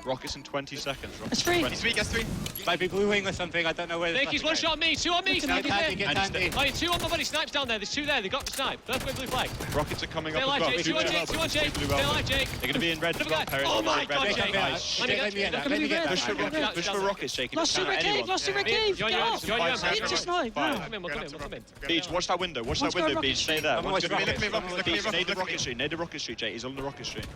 Rockets in 20 seconds. It's free. He's weak, that's three. Might be blue wing or something. I don't know where. He's one shot on me, 2 on me. Get Andy. Oh, 2 on my buddy. Snipes down there. There's 2 there. They got the snipe. Both with blue flag. Rockets are coming Stay up alive, as Jake. well. 2 on Jake. 2 on Jake. Stay alive, Jake. They're going to be in red. Another guy. Oh my God, Jake. Let me get push for Rockets, Jake. Lost to Red Cave, lost to Red Cave. Join Get your off. hands. Beach is snipe. Come in, we'll come in. Beach, watch that window. Watch that One's going window, Beach. Rocket Stay there. Look at me, Beach, nade the rocket street. Nade the rocket street, Jay. He's on the rocket street.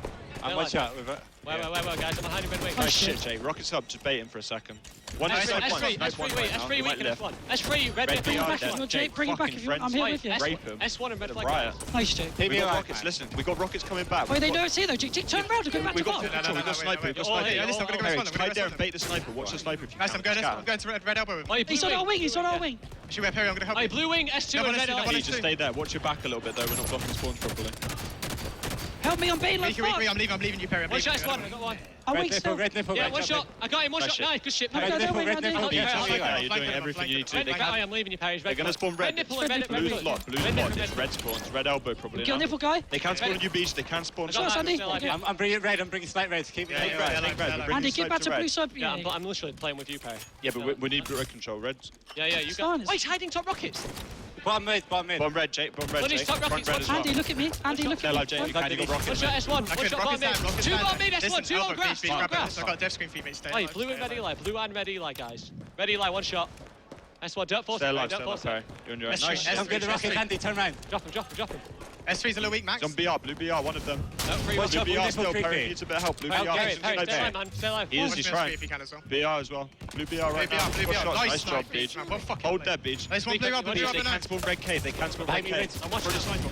And watch out with it. Wait, guys. I'm hiding red wing. Oh shit, Jay. Rocket's up. Just bait him for a second. One inside one. S3 weak in S1. S3 red Bring it back if you want, Jake. Bring it back if you want. I'm here with you. S1 and red flag. Riot. Nice, Jake. We got rockets. Listen, we got rockets coming back. Wait, they don't see though. Jake, turn around and go back We to got bomb. control. We got sniper. We got sniper. listen, I'm going to go respond. Hide there and bait the sniper. Watch the sniper if you Nice, can. I'm going to red elbow. He's on our wing, he's on our wing. Shoot where Perry, I'm going to help you. Blue wing, S2 and red eye. Just stay there. Watch your back a little bit though. We're not blocking spawns properly. Help me, I'm baiting like fuck. I'm leaving you, Perry. One shot S1, I got one. I'm weak still. Yeah, one shot. I got him, one shot. Nice, good shit. Red nipple. You're doing everything you need to. I'm leaving you, Perry. They're going to spawn red. Blue's locked. Blue's locked. It's red spawns. Red elbow probably. Kill nipple guy. They can spawn on you, Beach. They can spawn. Shots, Andy. I'm bringing red. I'm bringing slight red. Keep it red. Andy, get back to blue sub. Yeah, I'm literally playing with you, Perry. Yeah, but we need red control. Red. Yeah, you got. Oh, he's hiding top rockets. Bottom mid. Bomb red, Jake. Bomb red, Jake. Top rockets. Andy, look at me. Andy, look Stay at me. alive, Jake. You can't even rocket. One shot S1. One shot bottom mid. 2 bottom mid, S1. 2 on grass. 2 on grass. I've got a death screen for you, mate. Stay alive. Blue and red Eli. Blue and red Eli, guys. Red Eli, one shot. S1, dirt force. Stay alive, Perry. You're on your own. Nice. I'm good. The rocket, Andy. Turn around. Drop him. S3's a little weak, Max. On BR, blue BR, one of them. Blue BR still, Perry needs a bit of help. Blue BR. Perry, stay alive, man. Stay alive. He is, he's trying. BR as well. Blue BR right now. Blue BR. Nice job, Beach. Hold there, Beach. Nice one, blue up. They can spawn red cave. They can spawn red cave. For the sniper.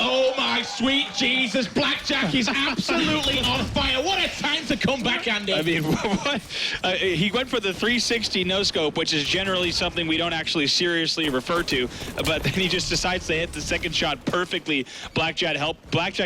Oh my sweet Jesus, Blackjack is absolutely on fire. What a time to come back, Andy. I mean, what? He went for the 360 no-scope, which is generally something we don't actually seriously refer to, but then he just decides to hit the second shot perfectly. Blackjack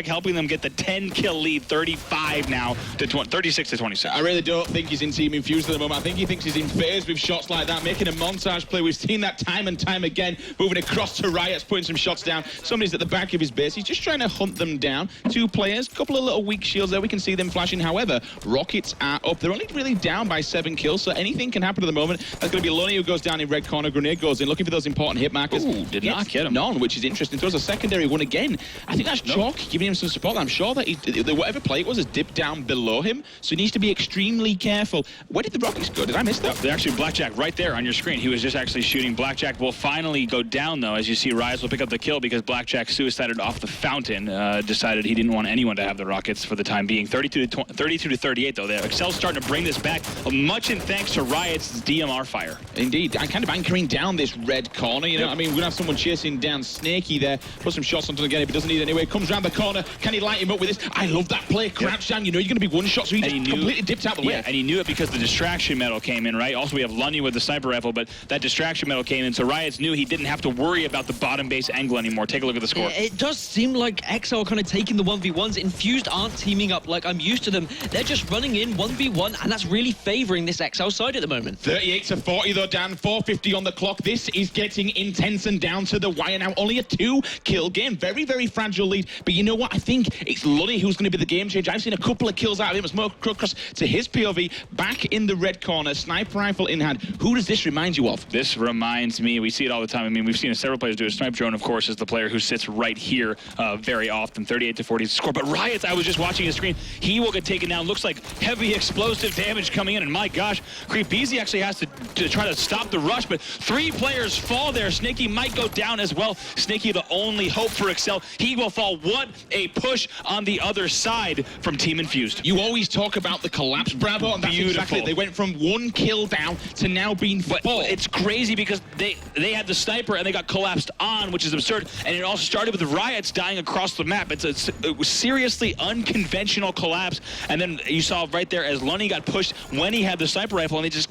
helping them get the 10-kill lead, 35 now to 36 to 26. I really don't think he's in Team Infused at the moment. I think he thinks he's in phase with shots like that, making a montage play. We've seen that time and time again, moving across to Riot's, putting some shots down. Somebody's at the back of his base. players. He's just trying to hunt them down. 2 players, a couple of little weak shields there. We can see them flashing. However, Rockets are up. They're only really down by 7 kills, so anything can happen at the moment. That's going to be Lonnie who goes down in red corner. Grenade goes in, looking for those important hit markers. Ooh, did not get him. None, which is interesting. Throws a secondary one again. I think that's Chalk giving him some support. I'm sure that whatever play it was has dipped down below him, so he needs to be extremely careful. Where did the Rockets go? Did I miss that? They're actually Blackjack right there on your screen. He was just actually shooting. Blackjack will finally go down, though, as you see Rise will pick up the kill because Blackjack suicided off the fountain, decided he didn't want anyone to have the Rockets for the time being. 32 to 38, though. Excel's starting to bring this back, much in thanks to Riot's DMR fire. Indeed. I'm kind of anchoring down this red corner, you know what I mean? We're going to have someone chasing down Snaky there. Put some shots onto the game if he doesn't need it anyway. Comes around the corner. Can he light him up with this? I love that play. Crouch down. You know you're going to be one shot, so he just completely dipped out the way. Yeah, and he knew it because the distraction medal came in, right? Also, we have Lunny with the sniper rifle, but that distraction medal came in, so Riots knew he didn't have to worry about the bottom base angle anymore. Take a look at the score. It does seem like XL kind of taking the 1v1s. Infused aren't teaming up like I'm used to them. They're just running in 1v1, and that's really favoring this XL side at the moment. 38 to 40 though, Dan. 4:50 on the clock. This is getting intense and down to the wire now. Only a 2-kill game. Very, very fragile lead. But you know what? I think it's Lunny who's going to be the game changer. I've seen a couple of kills out of him. It's more across to his POV. Back in the red corner. Sniper rifle in hand. Who does this remind you of? This reminds me, we see it all the time. I mean, we've seen several players do it. Snipe Drone, of course, is the player who sits right here very often. 38 to 40 score. But Riots, I was just watching his screen. He will get taken down. Looks like heavy explosive damage coming in. And my gosh, Creepy actually has to try to stop the rush. But 3 players fall there. Snaky might go down as well. Snaky, the only hope for Excel. He will fall. What a push on the other side from Team Infused. You always talk about the collapse, Bravo, and that's exactly it. They went from 1 kill down to now being 4. But it's crazy because they had the sniper and they got collapsed on, which is absurd. And it also started with the Riots dying across the map. It was seriously unconventional collapse. And then you saw right there as Lunny got pushed when he had the sniper rifle, and they just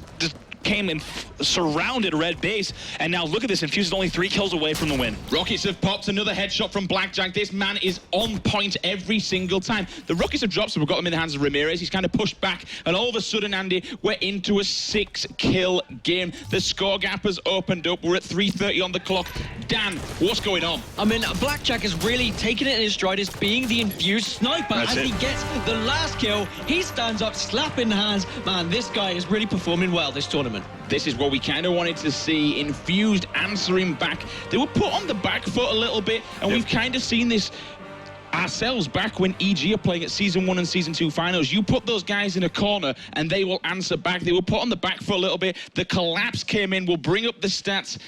came and surrounded red base. And now look at this. Infused is only 3 kills away from the win. Rockets have popped another headshot from Blackjack. This man is on point every single time. The Rockets have dropped, so we've got him in the hands of Ramirez. He's kind of pushed back, and all of a sudden, Andy, we're into a 6-kill game. The score gap has opened up. We're at 3:30 on the clock. Dan, what's going on? I mean, Blackjack has really taken it in his stride as being the Infused sniper. As he gets the last kill, he stands up, slapping hands. Man, this guy is really performing well this tournament. This is what we kind of wanted to see. Infused answering back. They were put on the back foot a little bit, and we've kind of seen this ourselves back when EG are playing at Season 1 and Season 2 finals. You put those guys in a corner, and they will answer back. They were put on the back foot a little bit. The collapse came in. We'll bring up the stats.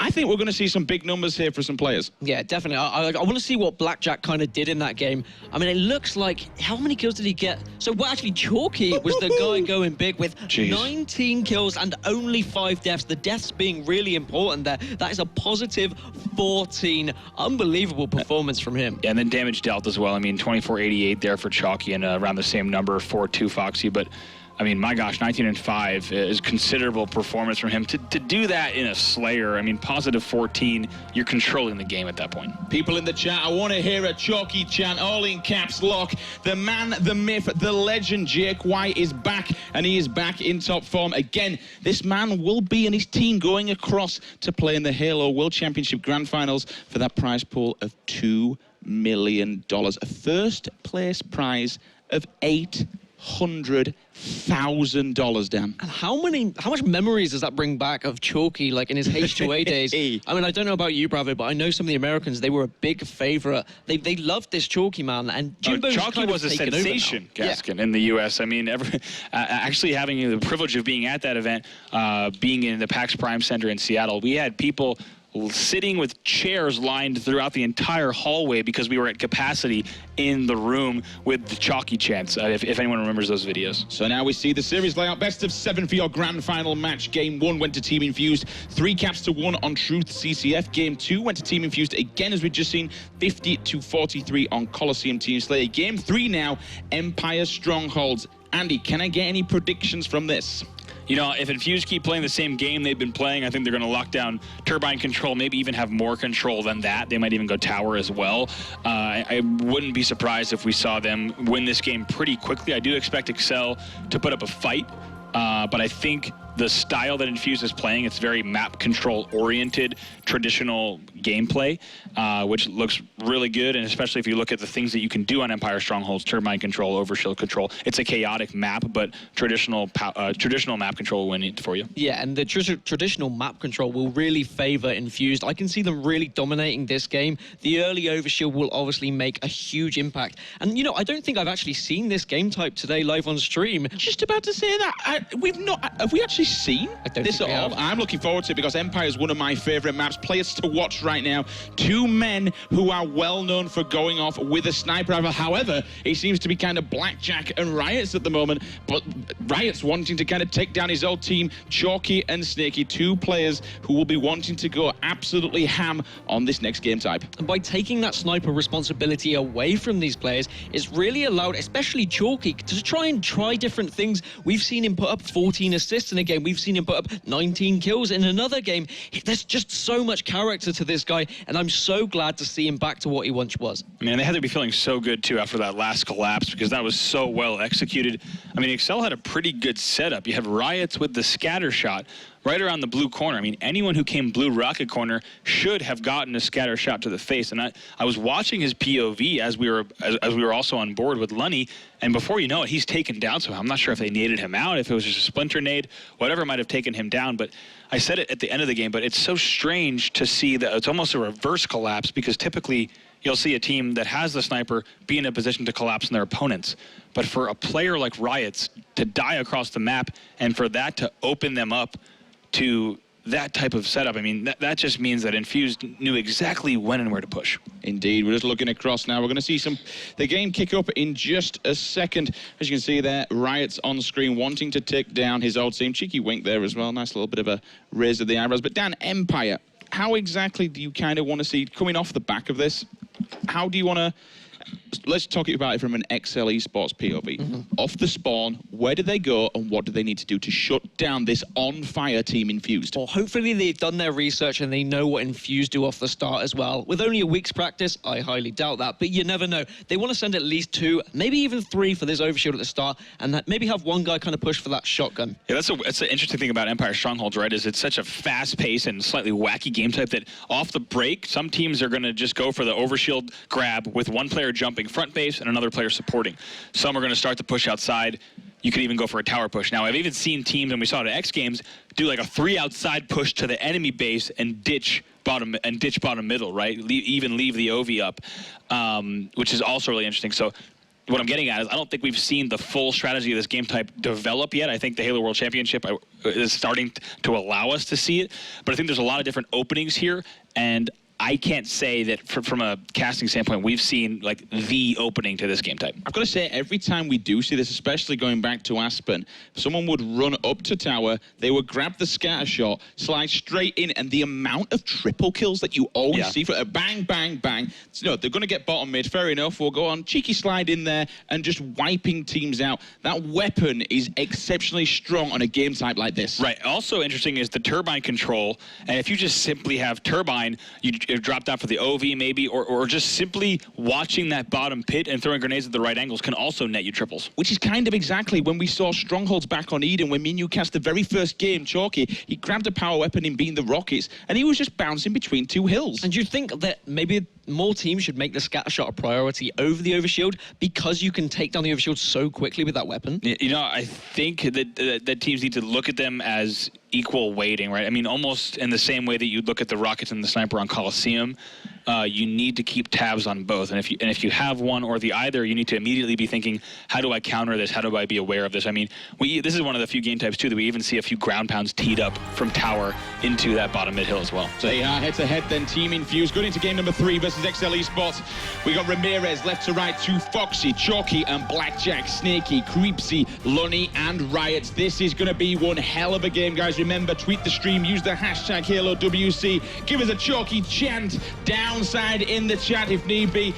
I think we're going to see some big numbers here for some players. Yeah, definitely. I want to see what Blackjack kind of did in that game. I mean, it looks like, how many kills did he get? So, well, actually, Chalky was the guy going big with 19 kills and only 5 deaths. The deaths being really important there. That is a positive 14. Unbelievable performance from him. Yeah, and then damage dealt as well. I mean, 2488 there for Chalky and around the same number for 2 Foxy. But I mean, my gosh, 19 and 5 is considerable performance from him. To do that in a Slayer, I mean, positive 14, you're controlling the game at that point. People in the chat, I want to hear a Chalky chant, all in caps lock. The man, the myth, the legend, Jake White is back, and he is back in top form. Again, this man will be and his team going across to play in the Halo World Championship Grand Finals for that prize pool of $2 million. A first place prize of $800,000, Dan. And how much memories does that bring back of Chalky, like in his H2A days? I mean, I don't know about you, Bravo, but I know some of the Americans, they were a big favorite. They loved this Chalky, man. And Jimbo's Chalky was a sensation, Gaskin, in the U.S. I mean, actually having the privilege of being at that event, being in the PAX Prime Center in Seattle, we had people sitting with chairs lined throughout the entire hallway because we were at capacity in the room with the Chalky chants, if anyone remembers those videos. So now we see the series layout. Best of 7 for your grand final match. Game 1 went to Team Infused. 3 caps to 1 on Truth CCF. Game 2 went to Team Infused again, as we've just seen, 50 to 43 on Coliseum Team Slayer. Game 3 now, Empire Strongholds. Andy, can I get any predictions from this? You know, if Infused keep playing the same game they've been playing, I think they're going to lock down turbine control, maybe even have more control than that. They might even go tower as well. I wouldn't be surprised if we saw them win this game pretty quickly. I do expect Excel to put up a fight, but I think the style that Infused is playing, it's very map control oriented, traditional gameplay, which looks really good. And especially if you look at the things that you can do on Empire Strongholds, turbine control, overshield control, it's a chaotic map, but traditional map control will win it for you. Yeah, and the traditional map control will really favor Infused. I can see them really dominating this game. The early overshield will obviously make a huge impact. And, you know, I don't think I've actually seen this game type today live on stream. Just about to say that. Have we actually seen this at all? I'm looking forward to it because Empire is one of my favorite maps. Players to watch right now. Two men who are well known for going off with a sniper rifle. However, it seems to be kind of Blackjack and Riots at the moment. But Riots wanting to kind of take down his old team, Chalky and Snaky, two players who will be wanting to go absolutely ham on this next game type. And by taking that sniper responsibility away from these players, it's really allowed, especially Chalky, to try different things. We've seen him put up 14 assists in a game. We've seen him put up 19 kills in another game. There's just so much character to this guy, and I'm so glad to see him back to what he once was. I mean, they had to be feeling so good, too, after that last collapse, because that was so well executed. I mean, Excel had a pretty good setup. You have Riots with the scatter shot right around the blue corner. I mean, anyone who came blue rocket corner should have gotten a scatter shot to the face. And I was watching his POV as we were also on board with Lunny, and before you know it, he's taken down somehow. I'm not sure if they naded him out, if it was just a splinter nade, whatever might have taken him down. But I said it at the end of the game, but it's so strange to see that it's almost a reverse collapse, because typically you'll see a team that has the sniper be in a position to collapse on their opponents. But for a player like Riots to die across the map and for that to open them up to that type of setup, I mean, that just means that Infused knew exactly when and where to push. Indeed. We're just looking across now. We're going to see the game kick up in just a second. As you can see there, Riots on screen wanting to take down his old team. Cheeky wink there as well. Nice little bit of a raise of the eyebrows. But Dan, Empire, how exactly do you kind of want to see, coming off the back of this, how do you want to... Let's talk about it from an XL Esports POV. Off the spawn, where do they go and what do they need to do to shut down this on-fire team Infused? Well, hopefully they've done their research and they know what Infused do off the start as well. With only a week's practice, I highly doubt that, but you never know. They want to send at least 2, maybe even 3 for this overshield at the start, and maybe have one guy kind of push for that shotgun. Yeah, that's an interesting thing about Empire Strongholds, right, is it's such a fast-paced and slightly wacky game type that off the break, some teams are going to just go for the overshield grab with one player jumping front base and another player supporting. Some are going to start to push outside. You could even go for a tower push. Now, I've even seen teams, and we saw it at X Games, do like a 3 outside push to the enemy base and ditch bottom middle, right? Even leave the OV up, which is also really interesting. So what I'm getting at is I don't think we've seen the full strategy of this game type develop yet. I think the Halo World Championship is starting to allow us to see it, but I think there's a lot of different openings here, and I can't say that from a casting standpoint, we've seen like the opening to this game type. I've got to say, every time we do see this, especially going back to Aspen, someone would run up to tower, they would grab the scatter shot, slide straight in, and the amount of triple kills that you always see for a bang, bang, bang. So, no, they're going to get bottom mid, fair enough. We'll go on, cheeky slide in there and just wiping teams out. That weapon is exceptionally strong on a game type like this. Right. Also interesting is the turbine control, and if you just simply have turbine, you dropped out for the OV maybe, or just simply watching that bottom pit and throwing grenades at the right angles can also net you triples. Which is kind of exactly when we saw Strongholds back on Eden, when me and you cast the very first game, Chalky, he grabbed a power weapon in being the Rockets, and he was just bouncing between 2 hills. And you think that maybe more teams should make the scatter shot a priority over the overshield because you can take down the overshield so quickly with that weapon? You know, I think that teams need to look at them as equal weighting, right? I mean, almost in the same way that you look at the Rockets and the Sniper on COLISEUM, you need to keep tabs on both. And if you have one or the either, you need to immediately be thinking, how do I counter this? How do I be aware of this? I mean, this is one of the few game types, too, that we even see a few ground pounds teed up from tower into that bottom mid hill as well. So they are head-to-head then, Team Infused. Going into game number 3 versus XL Esports. We got Ramirez left to right, to Foxy, Chalky, and Blackjack, Snaky, Creepsy, Lunny, and Riots. This is going to be one hell of a game, guys. Remember, tweet the stream, use the hashtag HaloWC. Give us a Chalky chant downside in the chat if need be.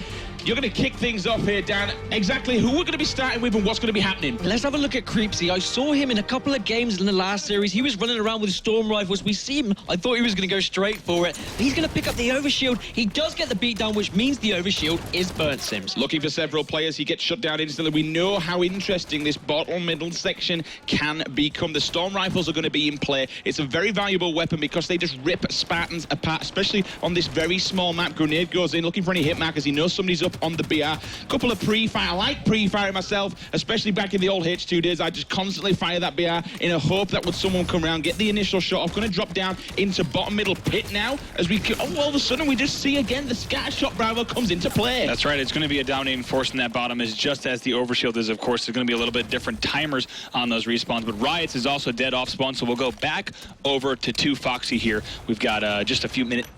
you're going to kick things off here, Dan. Exactly who we're going to be starting with and what's going to be happening. Let's have a look at Creepsy. I saw him in a couple of games in the last series. He was running around with storm rifles. We see him. I thought he was going to go straight for it. He's going to pick up the overshield. He does get the beatdown, which means the overshield is burnt, Sims. Looking for several players, he gets shut down instantly. We know how interesting this bottom middle section can become. The storm rifles are going to be in play. It's a very valuable weapon because they just rip Spartans apart, especially on this very small map. Grenade goes in looking for any hit markers. He knows somebody's up on the BR. Couple of pre-fire. I like pre-fire myself, especially back in the old H2 days. I just constantly fire that BR in a hope that would someone come around, get the initial shot off. Going to drop down into bottom middle pit now as we all of a sudden we just see again the scatter shot Bravo comes into play. That's right. It's going to be a dominating force in that bottom, is just as the overshield is. Of course, there's going to be a little bit different timers on those respawns, but Riots is also dead off spawn, so we'll go back over to 2 Foxy here. We've got just a few minutes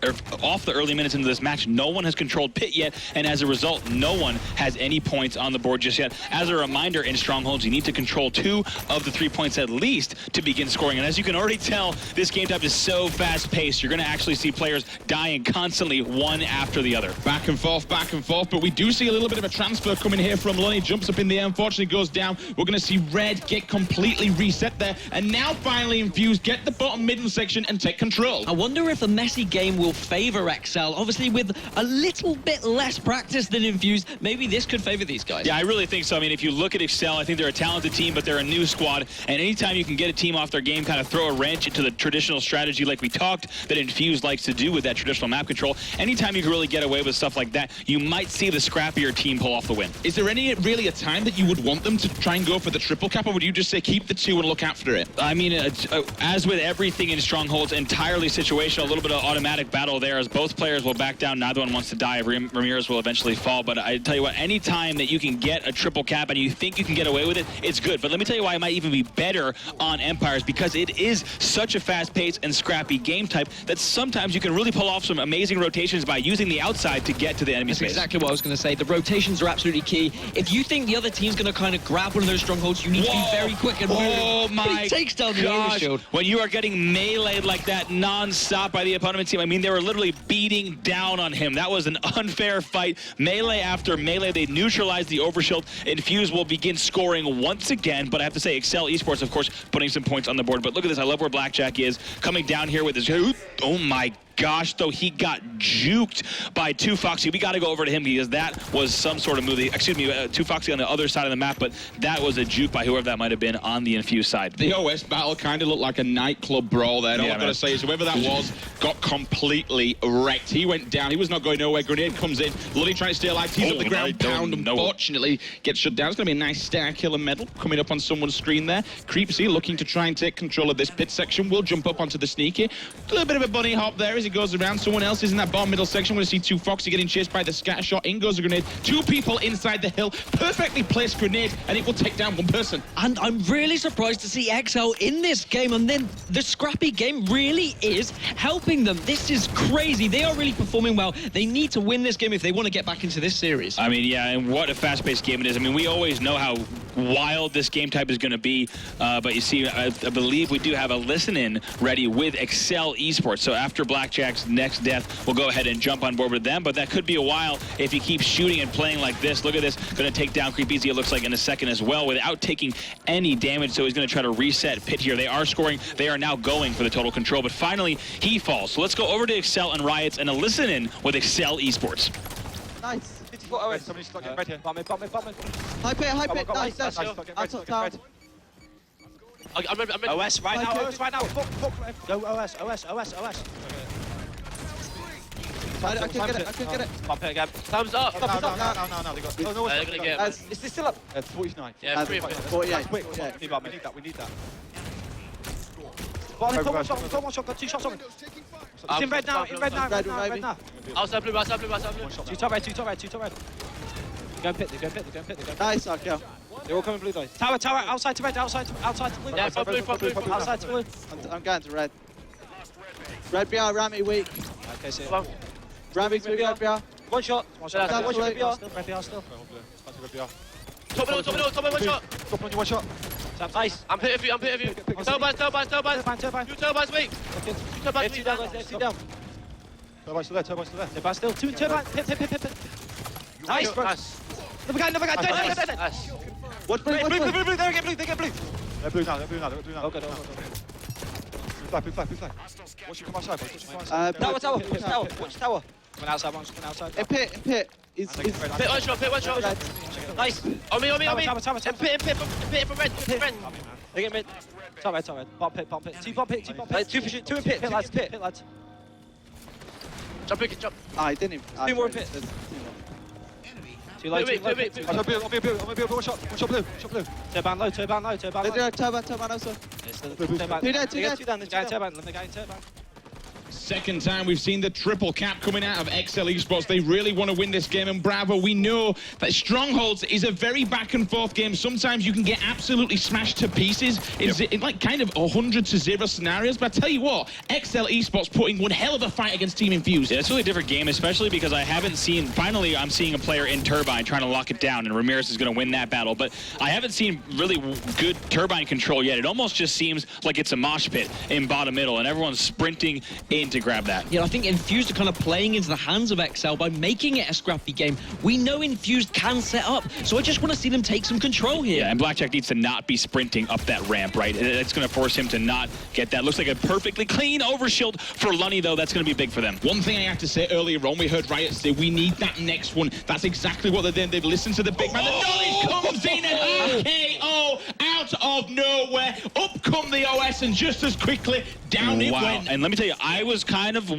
off the early minutes into this match. No one has controlled pit yet, and as a result, no one has any points on the board just yet. As a reminder, in Strongholds, you need to control 2 of the 3 points at least to begin scoring, and as you can already tell, this game type is so fast-paced. You're going to actually see players dying constantly, one after the other. Back and forth, but we do see a little bit of a transfer coming here from Lunny. Jumps up in the air, unfortunately goes down. We're going to see Red get completely reset there, and now finally Infused get the bottom middle section and take control. I wonder if a messy game will favor Excel. Obviously, with a little bit less practice than Infused, maybe this could favor these guys. Yeah, I really think so. I mean, if you look at Excel, I think they're a talented team, but they're a new squad, and anytime you can get a team off their game, kind of throw a wrench into the traditional strategy like we talked that Infused likes to do with that traditional map control, anytime you can really get away with stuff like that, you might see the scrappier team pull off the win. Is there really a time that you would want them to try and go for the triple cap, or would you just say keep the 2 and look after it? I mean, as with everything in Strongholds, entirely situational, a little bit of automatic battle there as both players will back down. Neither one wants to die. Ramirez will eventually fall, but I tell you what, any time that you can get a triple cap and you think you can get away with it, it's good. But let me tell you why it might even be better on Empires, because it is such a fast-paced and scrappy game type that sometimes you can really pull off some amazing rotations by using the outside to get to the enemy space. That's exactly what I was going to say. The rotations are absolutely key. If you think the other team's going to kind of grab one of those strongholds, you need to be very quick and oh my he takes down the gosh. overshield. When you are getting meleeed like that non-stop by the opponent team, I mean, they were literally beating down on him. That was an unfair fight. Melee after melee, they neutralized the overshield. Infused will begin scoring once again, but I have to say, Excel Esports, of course, putting some points on the board. But look at this. I love where Blackjack is coming down here with his... Oh my gosh, though, he got juked by 2 Foxy. We got to go over to him because that was some sort of move. Excuse me, 2 Foxy on the other side of the map, but that was a juke by whoever that might have been on the Infused side. The OS battle kind of looked like a nightclub brawl there. All I've got to say is whoever that was got completely wrecked. He went down. He was not going nowhere. Grenade comes in. Lunny trying to stay alive. He's up the ground. Pound, unfortunately, gets shut down. It's going to be a nice star killer medal coming up on someone's screen there. Creepsy looking to try and take control of this pit section. Will jump up onto the sneaky. A little bit of a bunny hop there as he goes around. Someone else is in that bottom middle section. We're going to see 2 Foxy getting chased by the scatter shot. In goes a grenade. 2 people inside the hill. Perfectly placed grenade, and it will take down 1 person. And I'm really surprised to see XL in this game, and then the scrappy game really is helping them. This is crazy. They are really performing well. They need to win this game if they want to get back into this series. I mean, yeah, and what a fast-paced game it is. I mean, we always know how wild this game type is going to be, but you see, I believe we do have a listen-in ready with Excel Esports. So after Blackjack's next death, we'll go ahead and jump on board with them, but that could be a while if he keeps shooting and playing like this. Look at this, going to take down Creepsy, it looks like, in a second as well without taking any damage, so he's going to try to reset pit here. They are scoring, they are now going for the total control, but finally he falls. So let's go over to Excel and Riots and a listen-in with Excel Esports. Nice. OS, somebody's stuck in red here. Bomb it. High pit, nice. Out top tower. I'm ready. OS right now. Fuck. Go OS. I can get it. Bomb it again. Thumbs up. No. They got. No, they're gonna get. Is this still up? 49. Yeah, 48. Quick. We need that. One shot, got 2 shots on him. It's in red now. Red now. Outside blue. Two top red. They're going pit. Nice, I'll kill. They're all coming blue, guys. Tower, outside to red, outside to blue. Yeah, front blue. Outside to blue. I'm going to red. Red BR, Rami weak. Okay, see it. Rami to red BR. One shot. One shot, red BR still. Top middle, one shot. Top on you, one shot. Nice. I'm hit of you. Turbines. Two turbines weak. Two turbines weak. Turbines still there. Turbines still. Turbines still. Two turbines. Pit. Nice, bro. Nice. Another guy. Nice. What blue? Blue. They get blue. They're blue now. Okay. Blue flag. Watch you come outside, boys. Watch you come outside. Tower. Watch tower. Coming outside. One's coming outside. In pit. Is Pit one shot. Nice. On me. Tower. In pit from red. They get mid. Top red. Bomb pit. Two bomb pit. Two in pit. Pit lads. Jump. I didn't. Two more in pit. Too low. Wait. On me, one shot blue. Turban low. Turban also. Two down. Turban. Let me go in turban. Second time we've seen the triple cap coming out of XL Esports. They really want to win this game, and bravo, we know that Strongholds is a very back and forth game. Sometimes you can get absolutely smashed to pieces in like kind of 100-0 scenarios, but I tell you what, XL Esports putting one hell of a fight against Team Infused. Yeah, it's a really different game, especially because I haven't seen, finally I'm seeing a player in Turbine trying to lock it down, and Ramirez is going to win that battle, but I haven't seen really good Turbine control yet. It almost just seems like it's a mosh pit in bottom middle, and everyone's sprinting in to grab that. Yeah, I think Infused are kind of playing into the hands of XL by making it a scrappy game. We know Infused can set up, so I just want to see them take some control here. Yeah, and Blackjack needs to not be sprinting up that ramp, right? It's going to force him to not get that. Looks like a perfectly clean overshield for Lunny, though. That's going to be big for them. One thing I have to say earlier on, we heard Riot say, we need that next one. That's exactly what they're doing. They've listened to the big man. The knowledge comes in and RKO out of nowhere. Up come the OS, and just as quickly, down it went. And let me tell you, I was kind of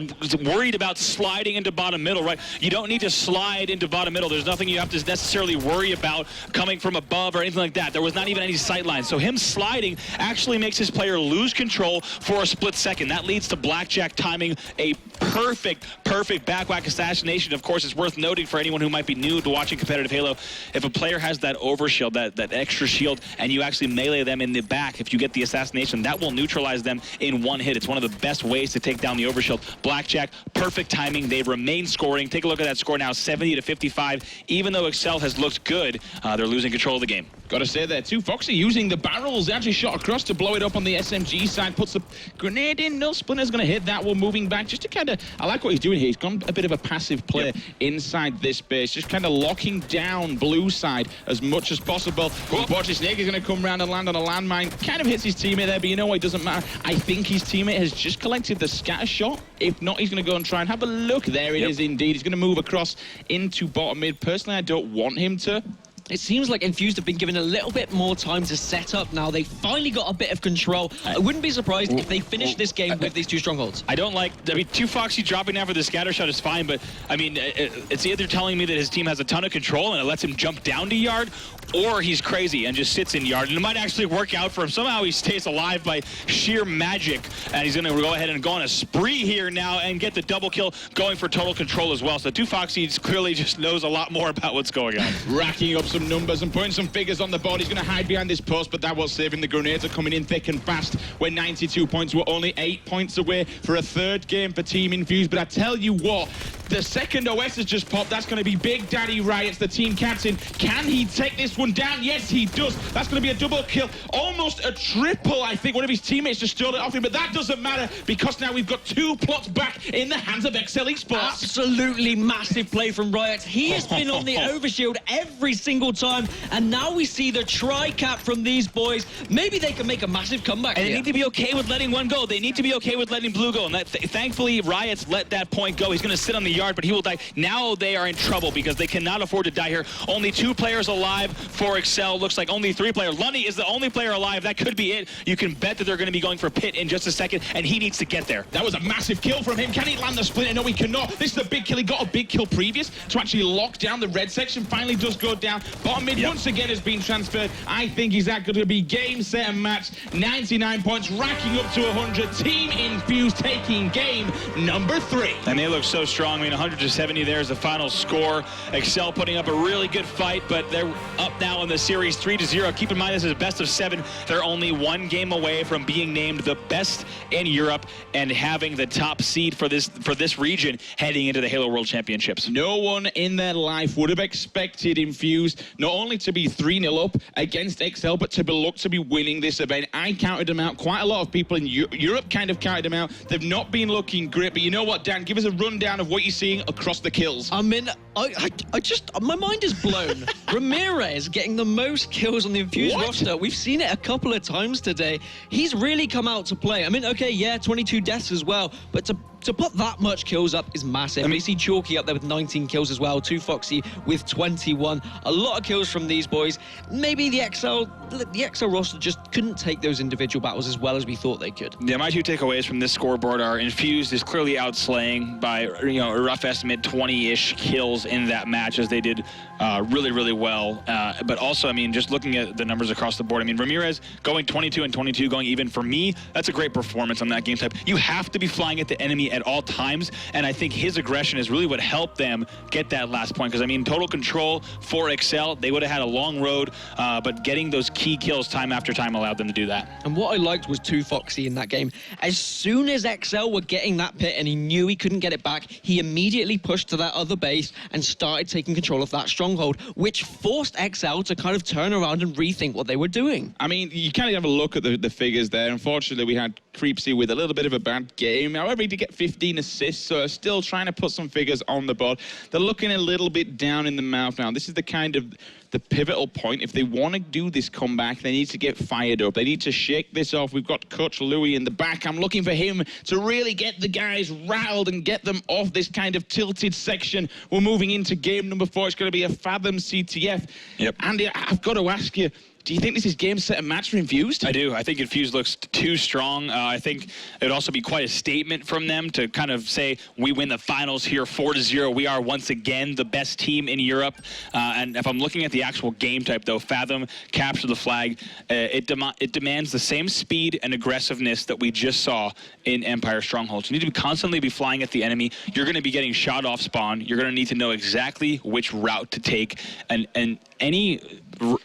worried about sliding into bottom middle, right? You don't need to slide into bottom middle. There's nothing you have to necessarily worry about coming from above or anything like that. There was not even any sight lines. So him sliding actually makes his player lose control for a split second. That leads to Blackjack timing a perfect backwhack assassination. Of course, it's worth noting for anyone who might be new to watching competitive Halo, if a player has that overshield, that extra shield, and you actually melee them in the back, if you get the assassination, that will neutralize them in one hit. It's one of the best ways to take down the overshield. Blackjack, perfect timing. They remain scoring. Take a look at that score now, 70-55. Even though Excel has looked good, they're losing control of the game. Got to say there too, Foxy using the barrels. They actually shot across to blow it up on the SMG side, puts the grenade in. No Splinter's going to hit that one, moving back just to kind of, I like what he's doing here. He's gone a bit of a passive play inside this base, just kind of locking down blue side as much as possible. Watch, Snake is going to come around and land on a landmine. Kind of hits his teammate there, but you know what, it doesn't matter. I think his teammate has just collected the scatter shot. If not, he's going to go and try and have a look. There it is indeed. He's going to move across into bottom mid. Personally, I don't want him to. It seems like Infused have been given a little bit more time to set up now. They finally got a bit of control. I wouldn't be surprised if they finish this game with these two strongholds. I mean, 2 Foxy dropping down for the scatter shot is fine, but I mean, it's either telling me that his team has a ton of control and it lets him jump down to yard, or he's crazy and just sits in yard. And it might actually work out for him. Somehow he stays alive by sheer magic, and he's going to go ahead and go on a spree here now and get the double kill, going for total control as well. So 2 Foxy clearly just knows a lot more about what's going on. Racking up some numbers and putting some figures on the board. He's going to hide behind this post, but that was saving. The grenades are coming in thick and fast. We're 92 points. We're only 8 points away for a third game for Team Infused. But I tell you what, the second OS has just popped. That's going to be Big Daddy Riot's, the team captain. Can he take this one down? Yes, he does. That's going to be a double kill. Almost a triple, I think. One of his teammates just stole it off him, but that doesn't matter because now we've got 2 plots back in the hands of XL Esports. Absolutely massive play from Riot. He has been on the overshield every single time, and now we see the tri-cap from these boys. Maybe they can make a massive comeback And here. they need to be okay with letting one go. They need to be okay with letting blue go. And thankfully, Riot's let that point go. He's going to sit on the yard, but he will die. Now they are in trouble because they cannot afford to die here. Only 2 players alive for Excel. Looks like only 3 players. Lunny is the only player alive. That could be it. You can bet that they're going to be going for Pit in just a second, and he needs to get there. That was a massive kill from him. Can he land the splinter? No, he cannot. This is a big kill. He got a big kill previous to actually lock down the red section. Finally does go down. Bottom mid once again has been transferred. I think he's that going to be game, set, and match. 99 points, racking up to 100. Team Infused taking game number 3. And they look so strong. I mean, 170 there is the final score. Excel putting up a really good fight, but they're up now in the series 3-0. Keep in mind, this is a best of 7. They're only 1 game away from being named the best in Europe and having the top seed for this region heading into the Halo World Championships. No one in their life would have expected Infused not only to be 3-0 up against XL, but to look to be winning this event. I counted them out. Quite a lot of people in Europe kind of counted them out. They've not been looking great, but you know what, Dan? Give us a rundown of what you're seeing across the kills. I mean, I just, my mind is blown. Ramirez getting the most kills on the Infused roster. We've seen it a couple of times today. He's really come out to play. I mean, okay, yeah, 22 deaths as well, but to put that much kills up is massive. We see Chalky up there with 19 kills as well, 2Foxy with 21. A lot of kills from these boys. Maybe the XL roster just couldn't take those individual battles as well as we thought they could. Yeah, my two takeaways from this scoreboard are Infused is clearly outslaying by, a rough estimate 20-ish kills in that match, as they did really, really well. But also, I mean, just looking at the numbers across the board, I mean, Ramirez going 22 and 22, going even, for me, that's a great performance on that game type. You have to be flying at the enemy at all times, and I think his aggression is really what helped them get that last point, because I mean, total control for XL, they would have had a long road, but getting those key kills time after time allowed them to do that. And what I liked was 2Foxy in that game. As soon as XL were getting that pit and he knew he couldn't get it back, he immediately pushed to that other base and started taking control of that stronghold, which forced XL to kind of turn around and rethink what they were doing. I mean, you kind of have a look at the figures there. Unfortunately, we had Creepsy with a little bit of a bad game. However, he did get 15 assists, so still trying to put some figures on the board. They're looking a little bit down in the mouth now. This is the kind of the pivotal point. If they want to do this comeback, they need to get fired up. They need to shake this off. We've got Coach Louis in the back. I'm looking for him to really get the guys rattled and get them off this kind of tilted section. We're moving into game number 4. It's going to be a Fathom CTF. Yep. Andy, I've got to ask you, do you think this is game, set, and match for Infused? I do. I think Infused looks too strong. I think it would also be quite a statement from them to kind of say, we win the finals here 4-0. We are once again the best team in Europe. And if I'm looking at the actual game type, though, Fathom, capture the flag, it demands the same speed and aggressiveness that we just saw in Empire Strongholds. You need to constantly be flying at the enemy. You're going to be getting shot off spawn. You're going to need to know exactly which route to take. And any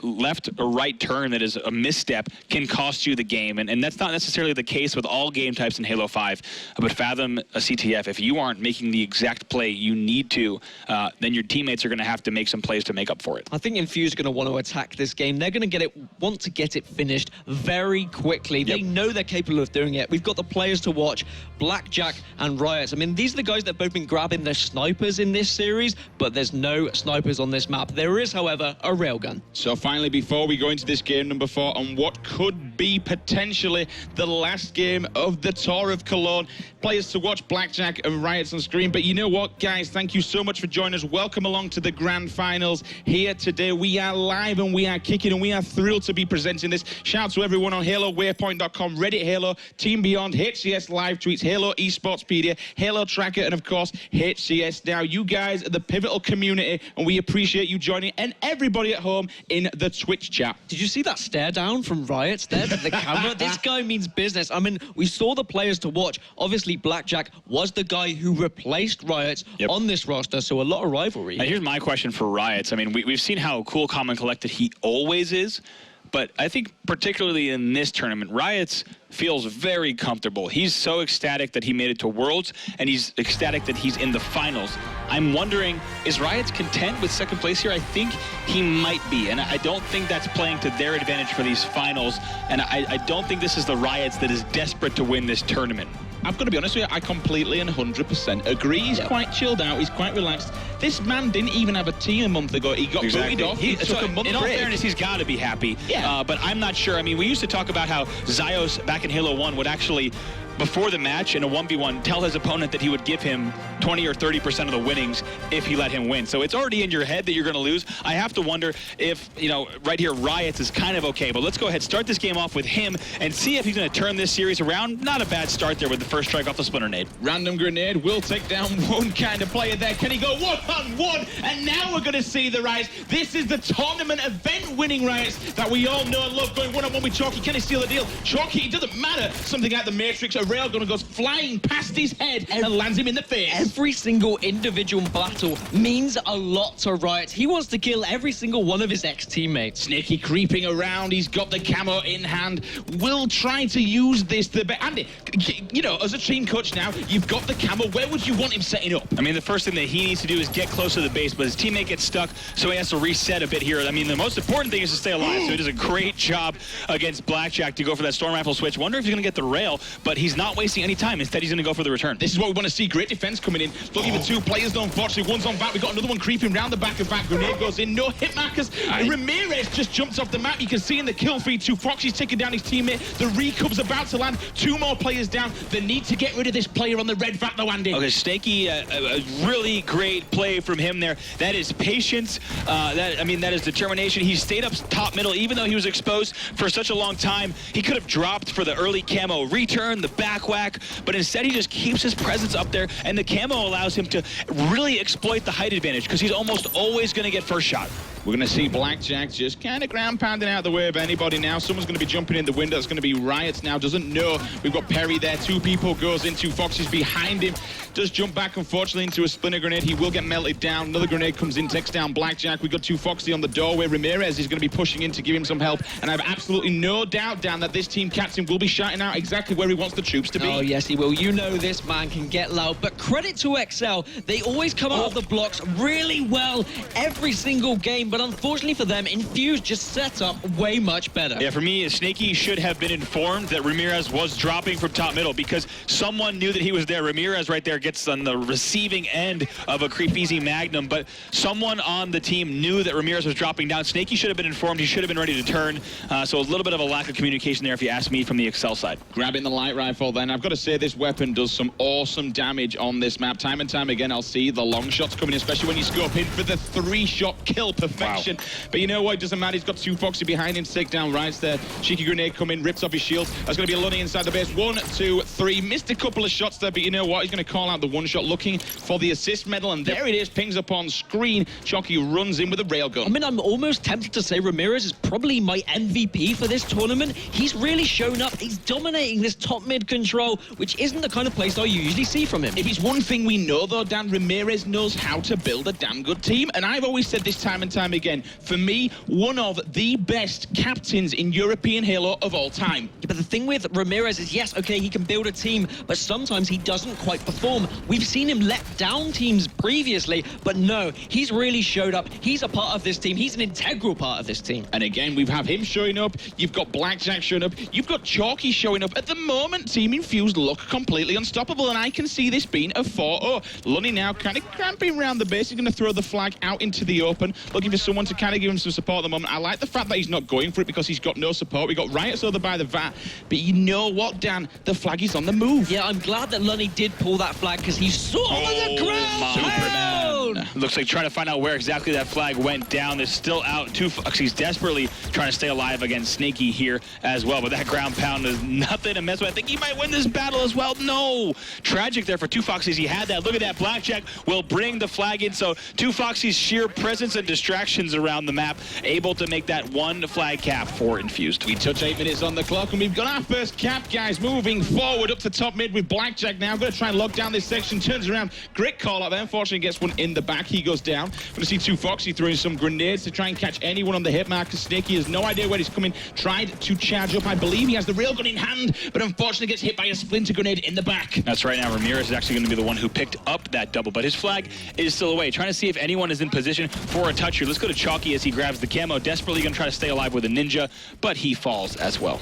left or right turn that is a misstep can cost you the game, and that's not necessarily the case with all game types in Halo 5, but Fathom a CTF, if you aren't making the exact play you need to, then your teammates are going to have to make some plays to make up for it. I think Infused are going to want to attack this game. They're going to want to get it finished very quickly. Yep. They know they're capable of doing it. We've got the players to watch, Blackjack and Riot. I mean, these are the guys that have both been grabbing their snipers in this series, but there's no snipers on this map. There is, however, a railgun. So finally, before we go into this game number 4 on what could be potentially the last game of the Tour of Cologne, players to watch, Blackjack and Riots on screen. But you know what, guys, thank you so much for joining us. Welcome along to the grand finals here today. We are live and we are kicking, and we are thrilled to be presenting this. Shout out to everyone on HaloWaypoint.com, Reddit Halo, Team Beyond, HCS live tweets, Halo Esportspedia, Halo Tracker, and of course HCS. Now, you guys are the pivotal community, and we appreciate you joining, and everybody at home in the Twitch chat. Did you see that stare down from Riot there to the camera? This guy means business. I mean, we saw the players to watch. Obviously, Blackjack was the guy who replaced Riot on this roster, so a lot of rivalry. And here's my question for Riots. I mean, we've seen how cool, calm, and collected he always is, but I think particularly in this tournament, Riots feels very comfortable. He's so ecstatic that he made it to Worlds, and he's ecstatic that he's in the finals. I'm wondering, is Riots content with second place here? I think he might be, and I don't think that's playing to their advantage for these finals, and I don't think this is the Riots that is desperate to win this tournament. I've got to be honest with you, I completely and 100% agree. He's quite chilled out, he's quite relaxed. This man didn't even have a team a month ago. He got booted off. He took a month in all break. fairness, he's got to be happy. Yeah. But I'm not sure. I mean, we used to talk about how Zyos back in Halo 1 would actually, before the match in a 1v1, tell his opponent that he would give him 20 or 30% of the winnings if he let him win. So it's already in your head that you're going to lose. I have to wonder if, right here, Riots is kind of okay. But let's go ahead, start this game off with him and see if he's going to turn this series around. Not a bad start there with the first strike off the splinter nade. Random grenade will take down one kind of player there. Can he go 1-on-1? And now we're going to see the Riots. This is the tournament event-winning Riots that we all know and love, going 1-on-1 with Chalky. Can he steal the deal? Chalky, it doesn't matter. Something like the Matrix, a railgun goes flying past his head and lands him in the face. Every single individual battle means a lot to Riot. He wants to kill every single one of his ex-teammates. Snaky creeping around. He's got the camo in hand. Will try to use this to Andy, as a team coach now, you've got the camo. Where would you want him setting up? I mean, the first thing that he needs to do is get close to the base, but his teammate gets stuck, so he has to reset a bit here. I mean, the most important thing is to stay alive, so he does a great job against Blackjack to go for that storm rifle switch. Wonder if he's going to get the rail, but he's he's not wasting any time. Instead, he's going to go for the return. This is what we want to see. Great defense coming in. Looking for two players, though, unfortunately. One's on back. We've got another one creeping round the back of back. Grenade goes in. No hit markers. Ramirez just jumps off the map. You can see in the kill feed, Two Foxy's taking down his teammate. The recup's about to land. Two more players down. They need to get rid of this player on the red vat, though, Andy. Okay, Snaky, a really great play from him there. That is patience. That is determination. He stayed up top middle, even though he was exposed for such a long time. He could have dropped for the early camo return, the back whack, but instead he just keeps his presence up there, and the camo allows him to really exploit the height advantage because he's almost always going to get first shot. We're going to see Blackjack just kind of ground pounding out the way of anybody now. Someone's going to be jumping in the window. It's going to be Riots now. Doesn't know. We've got Perry there. Two people goes into Foxy's behind him. Does jump back, unfortunately, into a splinter grenade. He will get melted down. Another grenade comes in, takes down Blackjack. We've got Two Foxy on the doorway. Ramirez is going to be pushing in to give him some help. And I have absolutely no doubt, Dan, that this team captain will be shouting out exactly where he wants the troops to be. Oh, yes, he will. You know this man can get loud. But credit to XL. They always come out of the blocks really well every single game. But unfortunately for them, Infused just set up way much better. Yeah, for me, Snaky should have been informed that Ramirez was dropping from top middle because someone knew that he was there. Ramirez right there gets on the receiving end of a creep easy magnum, but someone on the team knew that Ramirez was dropping down. Snaky should have been informed. He should have been ready to turn. So a little bit of a lack of communication there, if you ask me, from the Excel side. Grabbing the light rifle then. I've got to say this weapon does some awesome damage on this map. Time and time again, I'll see the long shots coming in, especially when you scope in for the 3-shot kill perfection. Wow. But you know what? It doesn't matter. He's got Two Foxy behind him to take down Rice there. Cheeky grenade come in, rips off his shield. That's going to be a Lunny inside the base. 1, 2, 3. Missed a couple of shots there, but you know what? He's going to call out the one shot, looking for the assist medal, and there it is. Pings up on screen. Chalky runs in with a railgun. I mean, I'm almost tempted to say Ramirez is probably my MVP for this tournament. He's really shown up. He's dominating this top mid control, which isn't the kind of play style you usually see from him. If it's one thing we know, though, Dan, Ramirez knows how to build a damn good team. And I've always said this time and time again, for me, one of the best captains in European Halo of all time. Yeah, but the thing with Ramirez is, yes, okay, he can build a team, but sometimes he doesn't quite perform. We've seen him let down teams previously, but no, he's really showed up. He's a part of this team. He's an integral part of this team. And again, we have him showing up. You've got Blackjack showing up. You've got Chalky showing up. At the moment, Team Infused look completely unstoppable, and I can see this being a 4-0. Lunny now kind of cramping around the base. He's going to throw the flag out into the open, looking for someone to kind of give him some support at the moment. I like the fact that he's not going for it because he's got no support. We got Riots over by the VAT, but you know what, Dan? The flag is on the move. Yeah, I'm glad that Lunny did pull that flag because he saw the ground. Superman. Looks like trying to find out where exactly that flag went down. They're still out. Two Foxy's desperately trying to stay alive against Snaky here as well, but that ground pound is nothing to mess with. I think he might win this battle as well. No. Tragic there for Two Foxy's. He had that. Look at that. Blackjack will bring the flag in. So Two Foxy's sheer presence and distractions around the map able to make that one flag cap for Infused. We touch 8 minutes on the clock, and we've got our first cap, guys, moving forward up to top mid with Blackjack now. Going to try and lock down this section. Turns around. Great call out there. Unfortunately, gets one in the back. He goes down. Going to see Two Foxy throwing some grenades to try and catch anyone on the hit marker. Snaky has no idea where he's coming. Tried to charge up. I believe he has the railgun in hand, but unfortunately gets hit by a splinter grenade in the back. That's right. Now Ramirez is actually going to be the one who picked up that double, but his flag is still away. Trying to see if anyone is in position for a touch here. Let's go to Chalky as he grabs the camo. Desperately going to try to stay alive with a ninja, but he falls as well.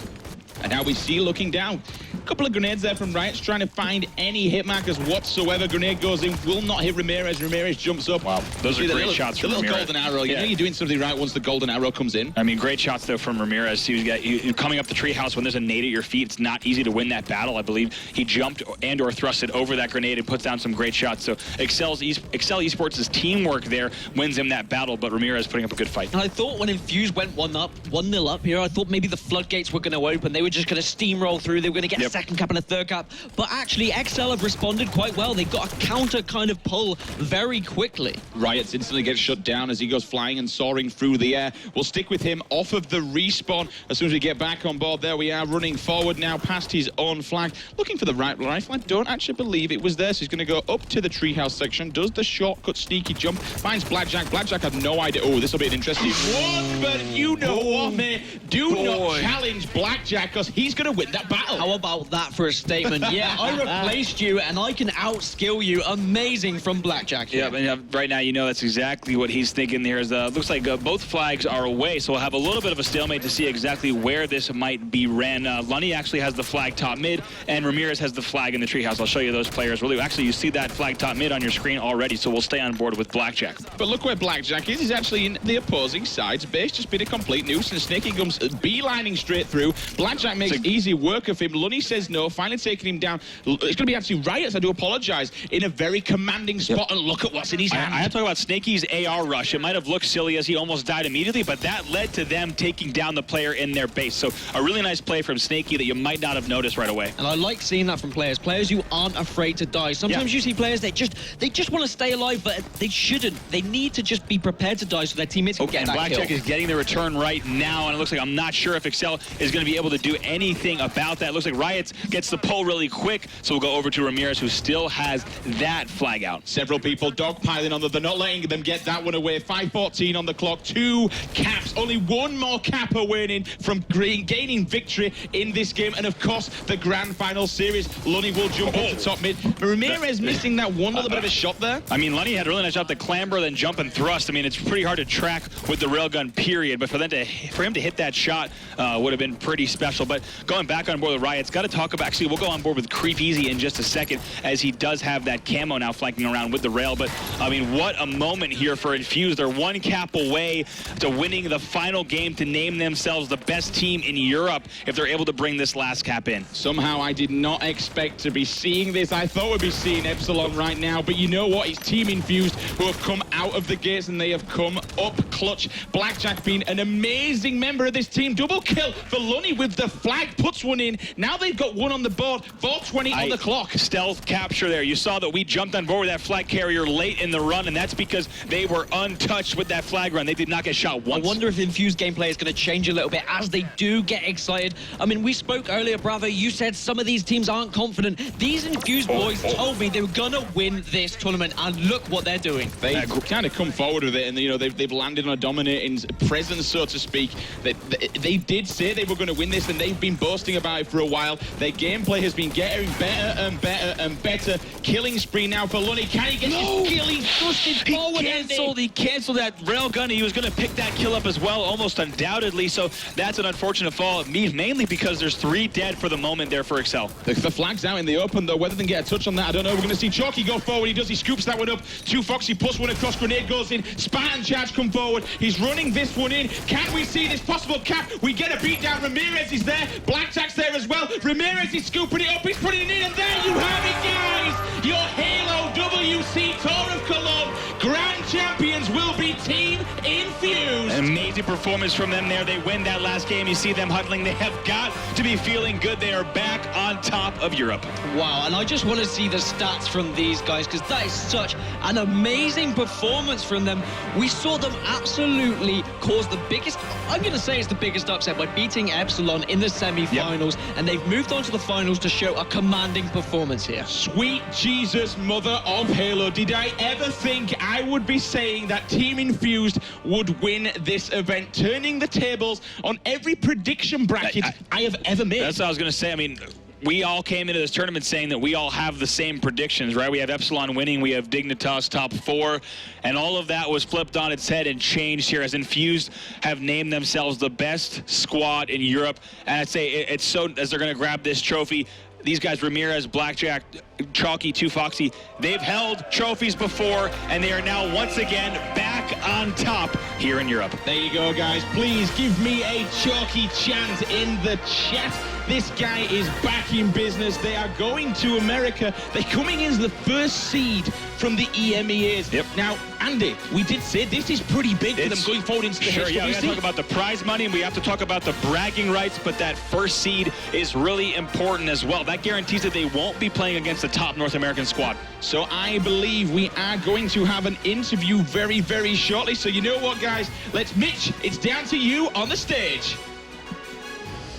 And now we see looking down. A couple of grenades there from Riots trying to find any hit markers whatsoever. Grenade goes in, will not hit Ramirez. Ramirez jumps up. Wow, those are great shots from Ramirez. The little golden arrow. You know you're doing something right once the golden arrow comes in. I mean, great shots, though, from Ramirez. You're coming up the treehouse when there's a nade at your feet. It's not easy to win that battle. I believe he jumped and or thrusted over that grenade and puts down some great shots. So Excel Esports' teamwork there wins him that battle, but Ramirez putting up a good fight. And I thought when Infused went 1-0 up here, I thought maybe the floodgates were going to open. They were just going to steamroll through. They were going to get a second cap and a third cap. But actually, XL have responded quite well. They got a counter kind of pull very quickly. Riots instantly gets shut down as he goes flying and soaring through the air. We'll stick with him off of the respawn as soon as we get back on board. There we are, running forward now past his own flag. Looking for the right rifle. I don't actually believe it was there, so he's going to go up to the treehouse section. Does the shortcut sneaky jump. Finds Blackjack. Blackjack had no idea. Oh, this will be an interesting one, but you know what, mate? Do not challenge Blackjack because he's going to win that battle. How about about that for a statement? Yeah, I replaced you and I can outskill you. Amazing from Blackjack here. Yeah, and right now you know that's exactly what he's thinking there. Looks like both flags are away, so we'll have a little bit of a stalemate to see exactly where this might be ran. Lunny actually has the flag top mid, and Ramirez has the flag in the treehouse. I'll show you those players. Really, actually, you see that flag top mid on your screen already, so we'll stay on board with Blackjack. But look where Blackjack is. He's actually in the opposing side's base, just been a complete nuisance. Snaky comes beelining straight through. Blackjack makes easy work of him. Lunny says no, finally taking him down. It's going to be actually Riots, I do apologize, in a very commanding spot, and look at what's in his hand. I have to talk about Snaky's AR rush. It might have looked silly as he almost died immediately, but that led to them taking down the player in their base. So a really nice play from Snaky that you might not have noticed right away. And I like seeing that from players who aren't afraid to die. Sometimes you see players, they just want to stay alive, but they shouldn't. They need to just be prepared to die so their teammates can get that Blackjack kill. is getting the return right now, and it looks like I'm not sure if Excel is going to be able to do anything about that. It looks like Riots gets the pull really quick, so we'll go over to Ramirez, who still has that flag out. Several people dogpiling on them. They're not letting them get that one away. 5:14 on the clock. 2 caps. Only one more cap away from gaining victory in this game. And of course, the grand final series. Lunny will jump up to top mid. Ramirez missing that one little bit of a shot there. I mean, Lunny had a really nice shot to clamber, then jump and thrust. I mean, it's pretty hard to track with the railgun, period. But for him to hit that shot would have been pretty special. But going back on board with Riots, got to talk about, actually, we'll go on board with Creep Easy in just a second, as he does have that camo now flanking around with the rail. But, I mean, what a moment here for Infused. They're 1 cap away to winning the final game to name themselves the best team in Europe if they're able to bring this last cap in. Somehow I did not expect to be seeing this. I thought we'd be seeing Epsilon right now, but you know what? It's Team Infused who have come out of the gates and they have come up clutch. Blackjack being an amazing member of this team. Double kill for Lunny with the flag, puts one in. Now they've got one on the board. 4:20 on the clock. Stealth capture there. You saw that we jumped on board with that flag carrier late in the run, and that's because they were untouched with that flag run. They did not get shot once. I wonder if Infused gameplay is going to change a little bit as they do get excited. I mean, we spoke earlier, Bravo. You said some of these teams aren't confident. These Infused boys told me they were going to win this tournament, and look what they're doing. They kind of come forward with it, and you know they've landed on a dominating presence, so to speak. They did say they were going to win this, and they've been boasting about it for a while. Their gameplay has been getting better and better and better. Killing spree now for Lunny. Can he get his kill? He's thrusted forward. He canceled that railgun. He was going to pick that kill up as well, almost undoubtedly. So that's an unfortunate fall, mainly because there's 3 dead for the moment there for Excel. The flag's out in the open, though. Whether they can get a touch on that, I don't know. We're going to see Chalky go forward. He does. He scoops that one up. 2 Foxy plus 1 across. Grenade goes in. Spartan charge come forward. He's running this one in. Can we see this possible cap? We get a beat down. Ramirez is there. Blackjack's there as well. Ramirez is scooping it up. He's putting it in. And there you have it, guys. Your Halo WC Tour of Cologne Grand Champions will be Team Infused. An amazing performance from them there. They win that last game. You see them huddling. They have got to be feeling good. They are back on top of Europe. Wow, and I just want to see the stats from these guys because that is such an amazing performance from them. We saw them absolutely cause the biggest, I'm going to say it's the biggest upset by beating Epsilon in the semi-finals, and they've moved on to the finals to show a commanding performance here. Sweet Jesus, mother of Halo. Did I ever think I would be saying that Team Infused would win this event, turning the tables on every prediction bracket I have ever made? That's what I was going to say. I mean, we all came into this tournament saying that we all have the same predictions, right? We have Epsilon winning, we have Dignitas top 4, and all of that was flipped on its head and changed here as Infused have named themselves the best squad in Europe. And I'd say it's so, as they're going to grab this trophy, these guys, Ramirez, Blackjack, Chalky, 2 Foxy, they've held trophies before, and they are now once again back on top here in Europe. There you go, guys. Please give me a Chalky chant in the chat. This guy is back in business. They are going to America. They're coming in as the first seed from the EMEAs. Yep. Now, Andy, we did say this is pretty big for them going forward into the Sure, HWC. yeah, we got to talk about the prize money, and we have to talk about the bragging rights, but that first seed is really important as well. That guarantees that they won't be playing against the top North American squad. So I believe we are going to have an interview very, very shortly. So you know what, guys? Mitch, it's down to you on the stage.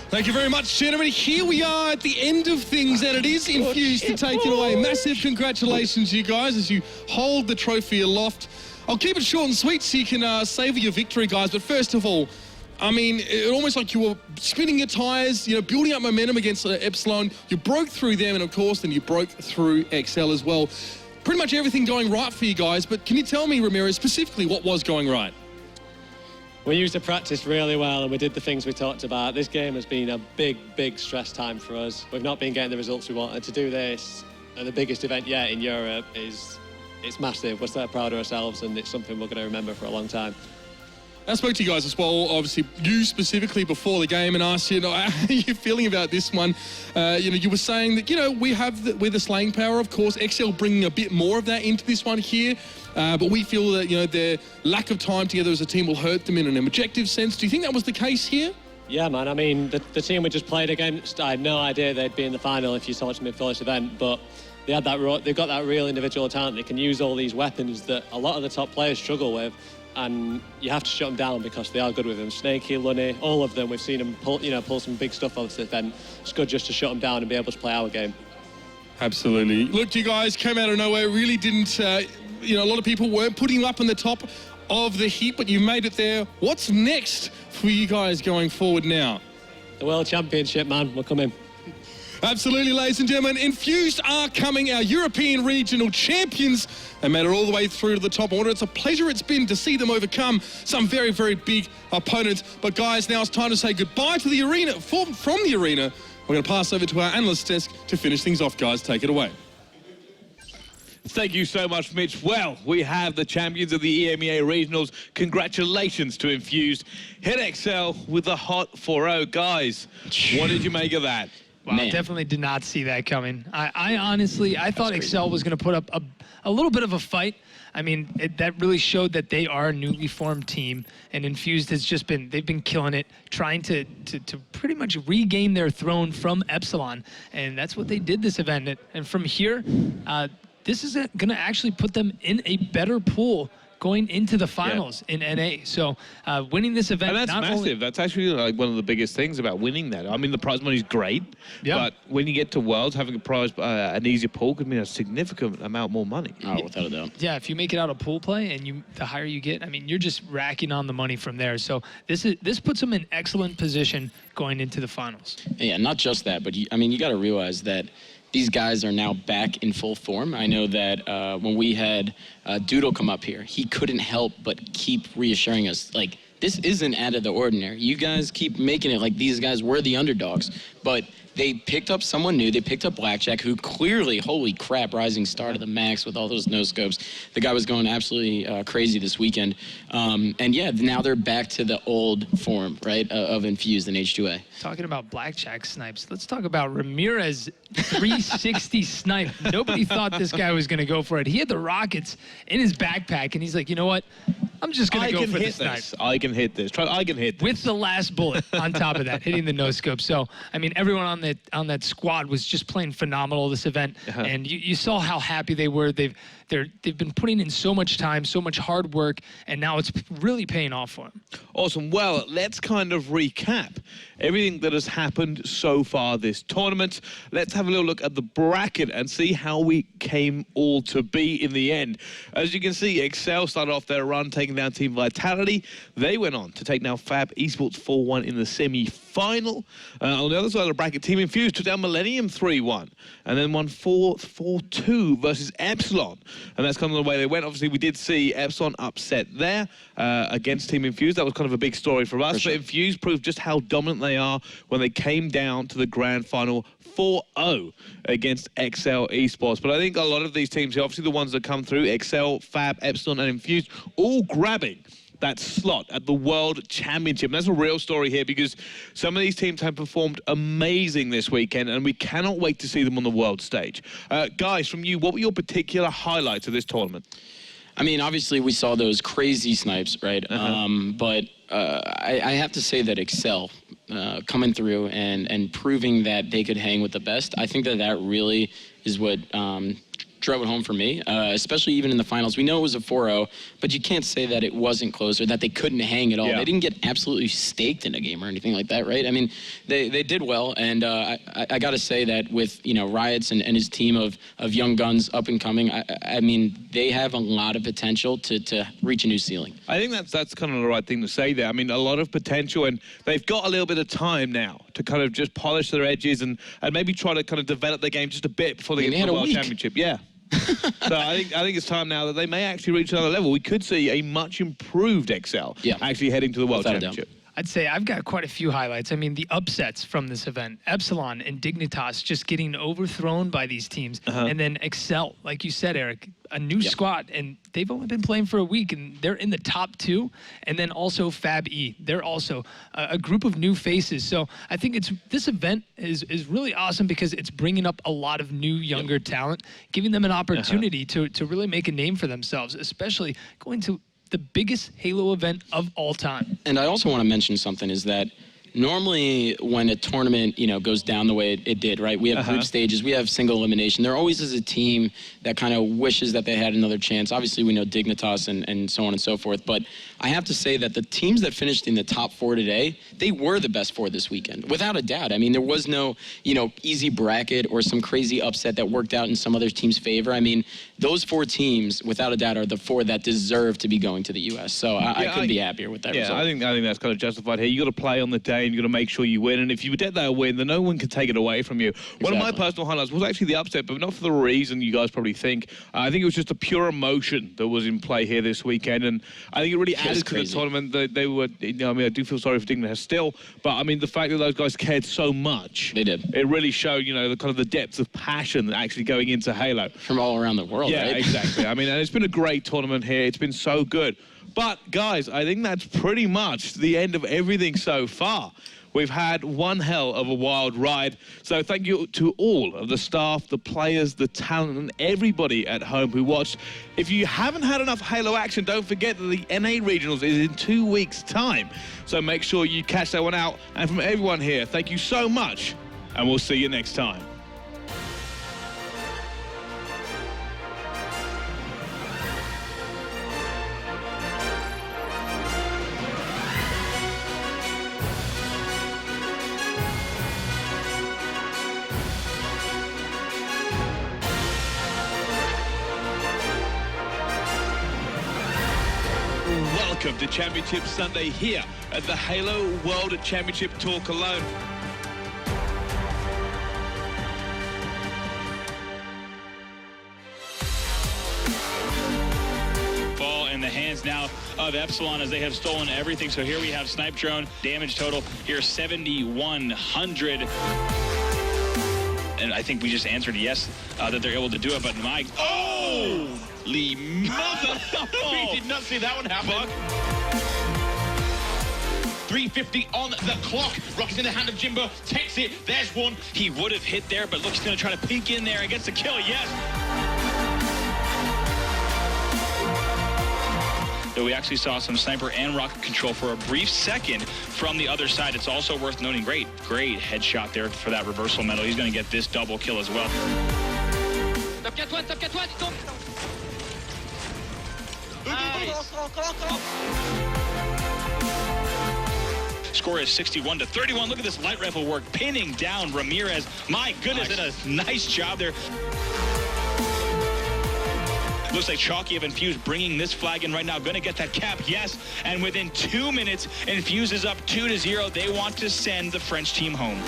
Thank you very much, gentlemen. Here we are at the end of things, and it is Infused to take it away. Massive congratulations, you guys, as you hold the trophy aloft. I'll keep it short and sweet so you can savour your victory, guys. But first of all, I mean, it almost like you were spinning your tires, you know, building up momentum against Epsilon. You broke through them, and of course, then you broke through XL as well. Pretty much everything going right for you guys, but can you tell me, Ramirez, specifically what was going right? We used to practice really well, and we did the things we talked about. This game has been a big, big stress time for us. We've not been getting the results we wanted. To do this at the biggest event yet in Europe it's massive. We're so proud of ourselves, and it's something we're going to remember for a long time. I spoke to you guys as well, obviously you specifically before the game, and asked you, how are you feeling about this one? You were saying that, we're the slaying power, of course. XL bringing a bit more of that into this one here, but we feel that, their lack of time together as a team will hurt them in an objective sense. Do you think that was the case here? Yeah, man. I mean, the team we just played against, I had no idea they'd be in the final if you saw them before this event, but they've got that real individual talent. They can use all these weapons that a lot of the top players struggle with, and you have to shut them down because they are good with them. Snaky, Lunny, all of them, we've seen them pull some big stuff off this event. It's good just to shut them down and be able to play our game. Absolutely. Look, you guys came out of nowhere, really didn't, a lot of people weren't putting you up on the top of the heap, but you made it there. What's next for you guys going forward now? The World Championship, man. We're coming. Absolutely, ladies and gentlemen. Infused are coming, our European regional champions. They made it all the way through to the top order. It's a pleasure it's been to see them overcome some very, very big opponents. But guys, now it's time to say goodbye to the arena. From the arena, we're going to pass over to our analyst desk to finish things off. Guys, take it away. Thank you so much, Mitch. Well, we have the champions of the EMEA Regionals. Congratulations to Infused. Hit XL with the hot 4-0. Guys, what did you make of that? Wow, definitely did not see that coming. I honestly thought XL was going to put up a little bit of a fight. I mean, that really showed that they are a newly formed team, and Infused has just been, they've been killing it, trying to pretty much regain their throne from Epsilon, and that's what they did this event. And from here, this is going to actually put them in a better pool going into the finals in NA. So winning this event, and that's massive. That's actually like one of the biggest things about winning that. I mean, the prize money is great, but when you get to Worlds, having a prize, an easier pool could mean a significant amount more money. Oh, without a doubt. Yeah, if you make it out of pool play and the higher you get, I mean, you're just racking on the money from there. So this puts them in excellent position going into the finals. Yeah, not just that, but you got to realize that these guys are now back in full form. I know that when we had Doodle come up here, he couldn't help but keep reassuring us, like, this isn't out of the ordinary. You guys keep making it like these guys were the underdogs, but they picked up someone new. They picked up Blackjack, who clearly, holy crap, rising star to the max with all those no-scopes. The guy was going absolutely crazy this weekend. And yeah, now they're back to the old form, right, of Infused and H2A. Talking about Blackjack snipes, let's talk about Ramirez 360 snipe. Nobody thought this guy was going to go for it. He had the rockets in his backpack, and he's like, you know what? I'm just going to go for the snipe. I can hit this. I can hit this. With the last bullet on top of that, hitting the no-scope. So, I mean, everyone on that squad was just playing phenomenal this event, and you saw how happy they were. They've been putting in so much time, so much hard work, and now it's really paying off for them. Awesome. Well, let's kind of recap everything that has happened so far this tournament. Let's have a little look at the bracket and see how we came all to be in the end. As you can see, XL started off their run taking down Team Vitality. They went on to take down Fab Esports 4-1 in the semi-final. On the other side of the bracket, Team Infused took down Millennium 3-1 and then won 4-2 versus Epsilon. And that's kind of the way they went. Obviously, we did see Epsilon upset there against Team Infused. That was kind of a big story for us. But Infused proved just how dominant they are when they came down to the grand final 4-0 against XL Esports. But I think a lot of these teams, obviously the ones that come through, XL, Fab, Epsilon, and Infused, all grabbing that slot at the World Championship. And that's a real story here because some of these teams have performed amazing this weekend and we cannot wait to see them on the world stage. Guys, from you, what were your particular highlights of this tournament? I mean, obviously we saw those crazy snipes, right? But I have to say that Excel coming through and proving that they could hang with the best, I think that really is what drove it home for me, especially even in the finals. We know it was a 4-0, but you can't say that it wasn't close or that they couldn't hang at all. Yeah. They didn't get absolutely staked in a game or anything like that, right? I mean, they did well, and I got to say that with, Riots and his team of young guns up and coming, I mean, they have a lot of potential to reach a new ceiling. I think that's kind of the right thing to say there. I mean, a lot of potential, and they've got a little bit of time now to kind of just polish their edges and maybe try to kind of develop their game just a bit before they get to the World Championship. Yeah. So I think it's time now that they may actually reach another level. We could see a much improved XL actually heading to the World Championship. I'd say I've got quite a few highlights. I mean, the upsets from this event, Epsilon and Dignitas just getting overthrown by these teams. And then Excel, like you said, Eric, a new squad, and they've only been playing for a week, and they're in the top 2. And then also Fab E, they're also a group of new faces. So I think this event is really awesome because it's bringing up a lot of new, younger talent, giving them an opportunity to really make a name for themselves, especially going to the biggest Halo event of all time. And I also want to mention something is that normally when a tournament, goes down the way it did, right? We have group stages, we have single elimination. There always is a team that kind of wishes that they had another chance. Obviously, we know Dignitas and so on and so forth. But I have to say that the teams that finished in the top 4 today, they were the best 4 this weekend, without a doubt. I mean, there was no, easy bracket or some crazy upset that worked out in some other team's favor. I mean, those 4 teams, without a doubt, are the 4 that deserve to be going to the U.S. So I couldn't be happier with that result. I think that's kind of justified here. You got to play on the day, and you got to make sure you win. And if you get that win, then no one can take it away from you. One of my personal highlights was actually the upset, but not for the reason you guys probably think. I think it was just a pure emotion that was in play here this weekend, and I think it really added to the tournament. They were, I do feel sorry for Dignitas still, but I mean the fact that those guys cared so much. They did. It really showed, the kind of the depth of passion that actually going into Halo from all around the world. Yeah, right? Exactly. I mean, and it's been a great tournament here. It's been so good. But guys, I think that's pretty much the end of everything so far. We've had one hell of a wild ride. So thank you to all of the staff, the players, the talent, and everybody at home who watched. If you haven't had enough Halo action, don't forget that the NA Regionals is in 2 weeks' time. So make sure you catch that one out. And from everyone here, thank you so much, and we'll see you next time. Welcome to Championship Sunday here at the Halo World Championship Tour Cologne. Ball in the hands now of Epsilon as they have stolen everything. So here we have Snipe Drone, damage total here 7,100. And I think we just answered yes that they're able to do it, but my... Holy mother! We did not see that one happen. 3:50 on the clock. Rocket's in the hand of Jimbo. Takes it. There's one. He would have hit there, but looks going to try to peek in there and gets the kill. Yes. Though we actually saw some sniper and rocket control for a brief second from the other side. It's also worth noting, great headshot there for that reversal medal. He's going to get this double kill as well. Score is 61-31. Look at this light rifle work, pinning down Ramirez. My goodness, and a nice job there. Looks like Chalky of Infused bringing this flag in right now. Going to get that cap, yes. And within 2 minutes, Infused is up 2-0. They want to send the French team home.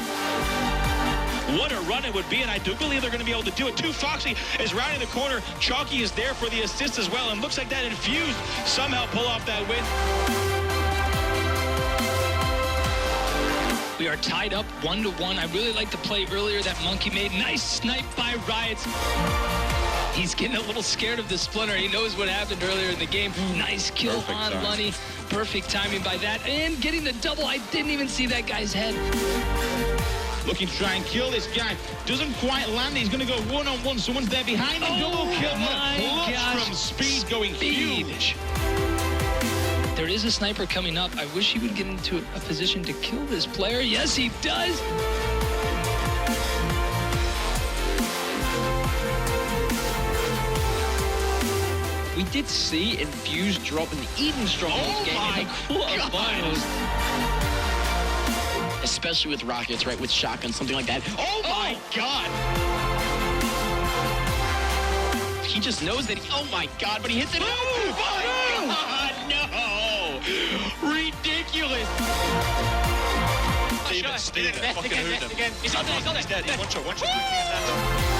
What a run it would be, and I do believe they're going to be able to do it. Foxy is rounding the corner. Chalky is there for the assist as well, and looks like that Infused somehow pull off that win. We are tied up 1-1. I really like the play earlier that Monkey made. Nice snipe by Riots. He's getting a little scared of the splinter. He knows what happened earlier in the game. Nice kill on Lunny. Perfect timing by that. And getting the double. I didn't even see that guy's head. Looking to try and kill this guy. Doesn't quite land. He's going to go one-on-one. Someone's there behind him. Double kill. Lots from speed going huge. There is a sniper coming up. I wish he would get into a position to kill this player. Yes, he does. We did see Infused drop an even Strongholds game in the quarterfinals. Especially with rockets, right? With shotgun, something like that. Oh my God! He just knows that. Oh my God! But he hits it. Oh my God! No! Ridiculous! Steven, fucking hood him. He's dead. He's one shot.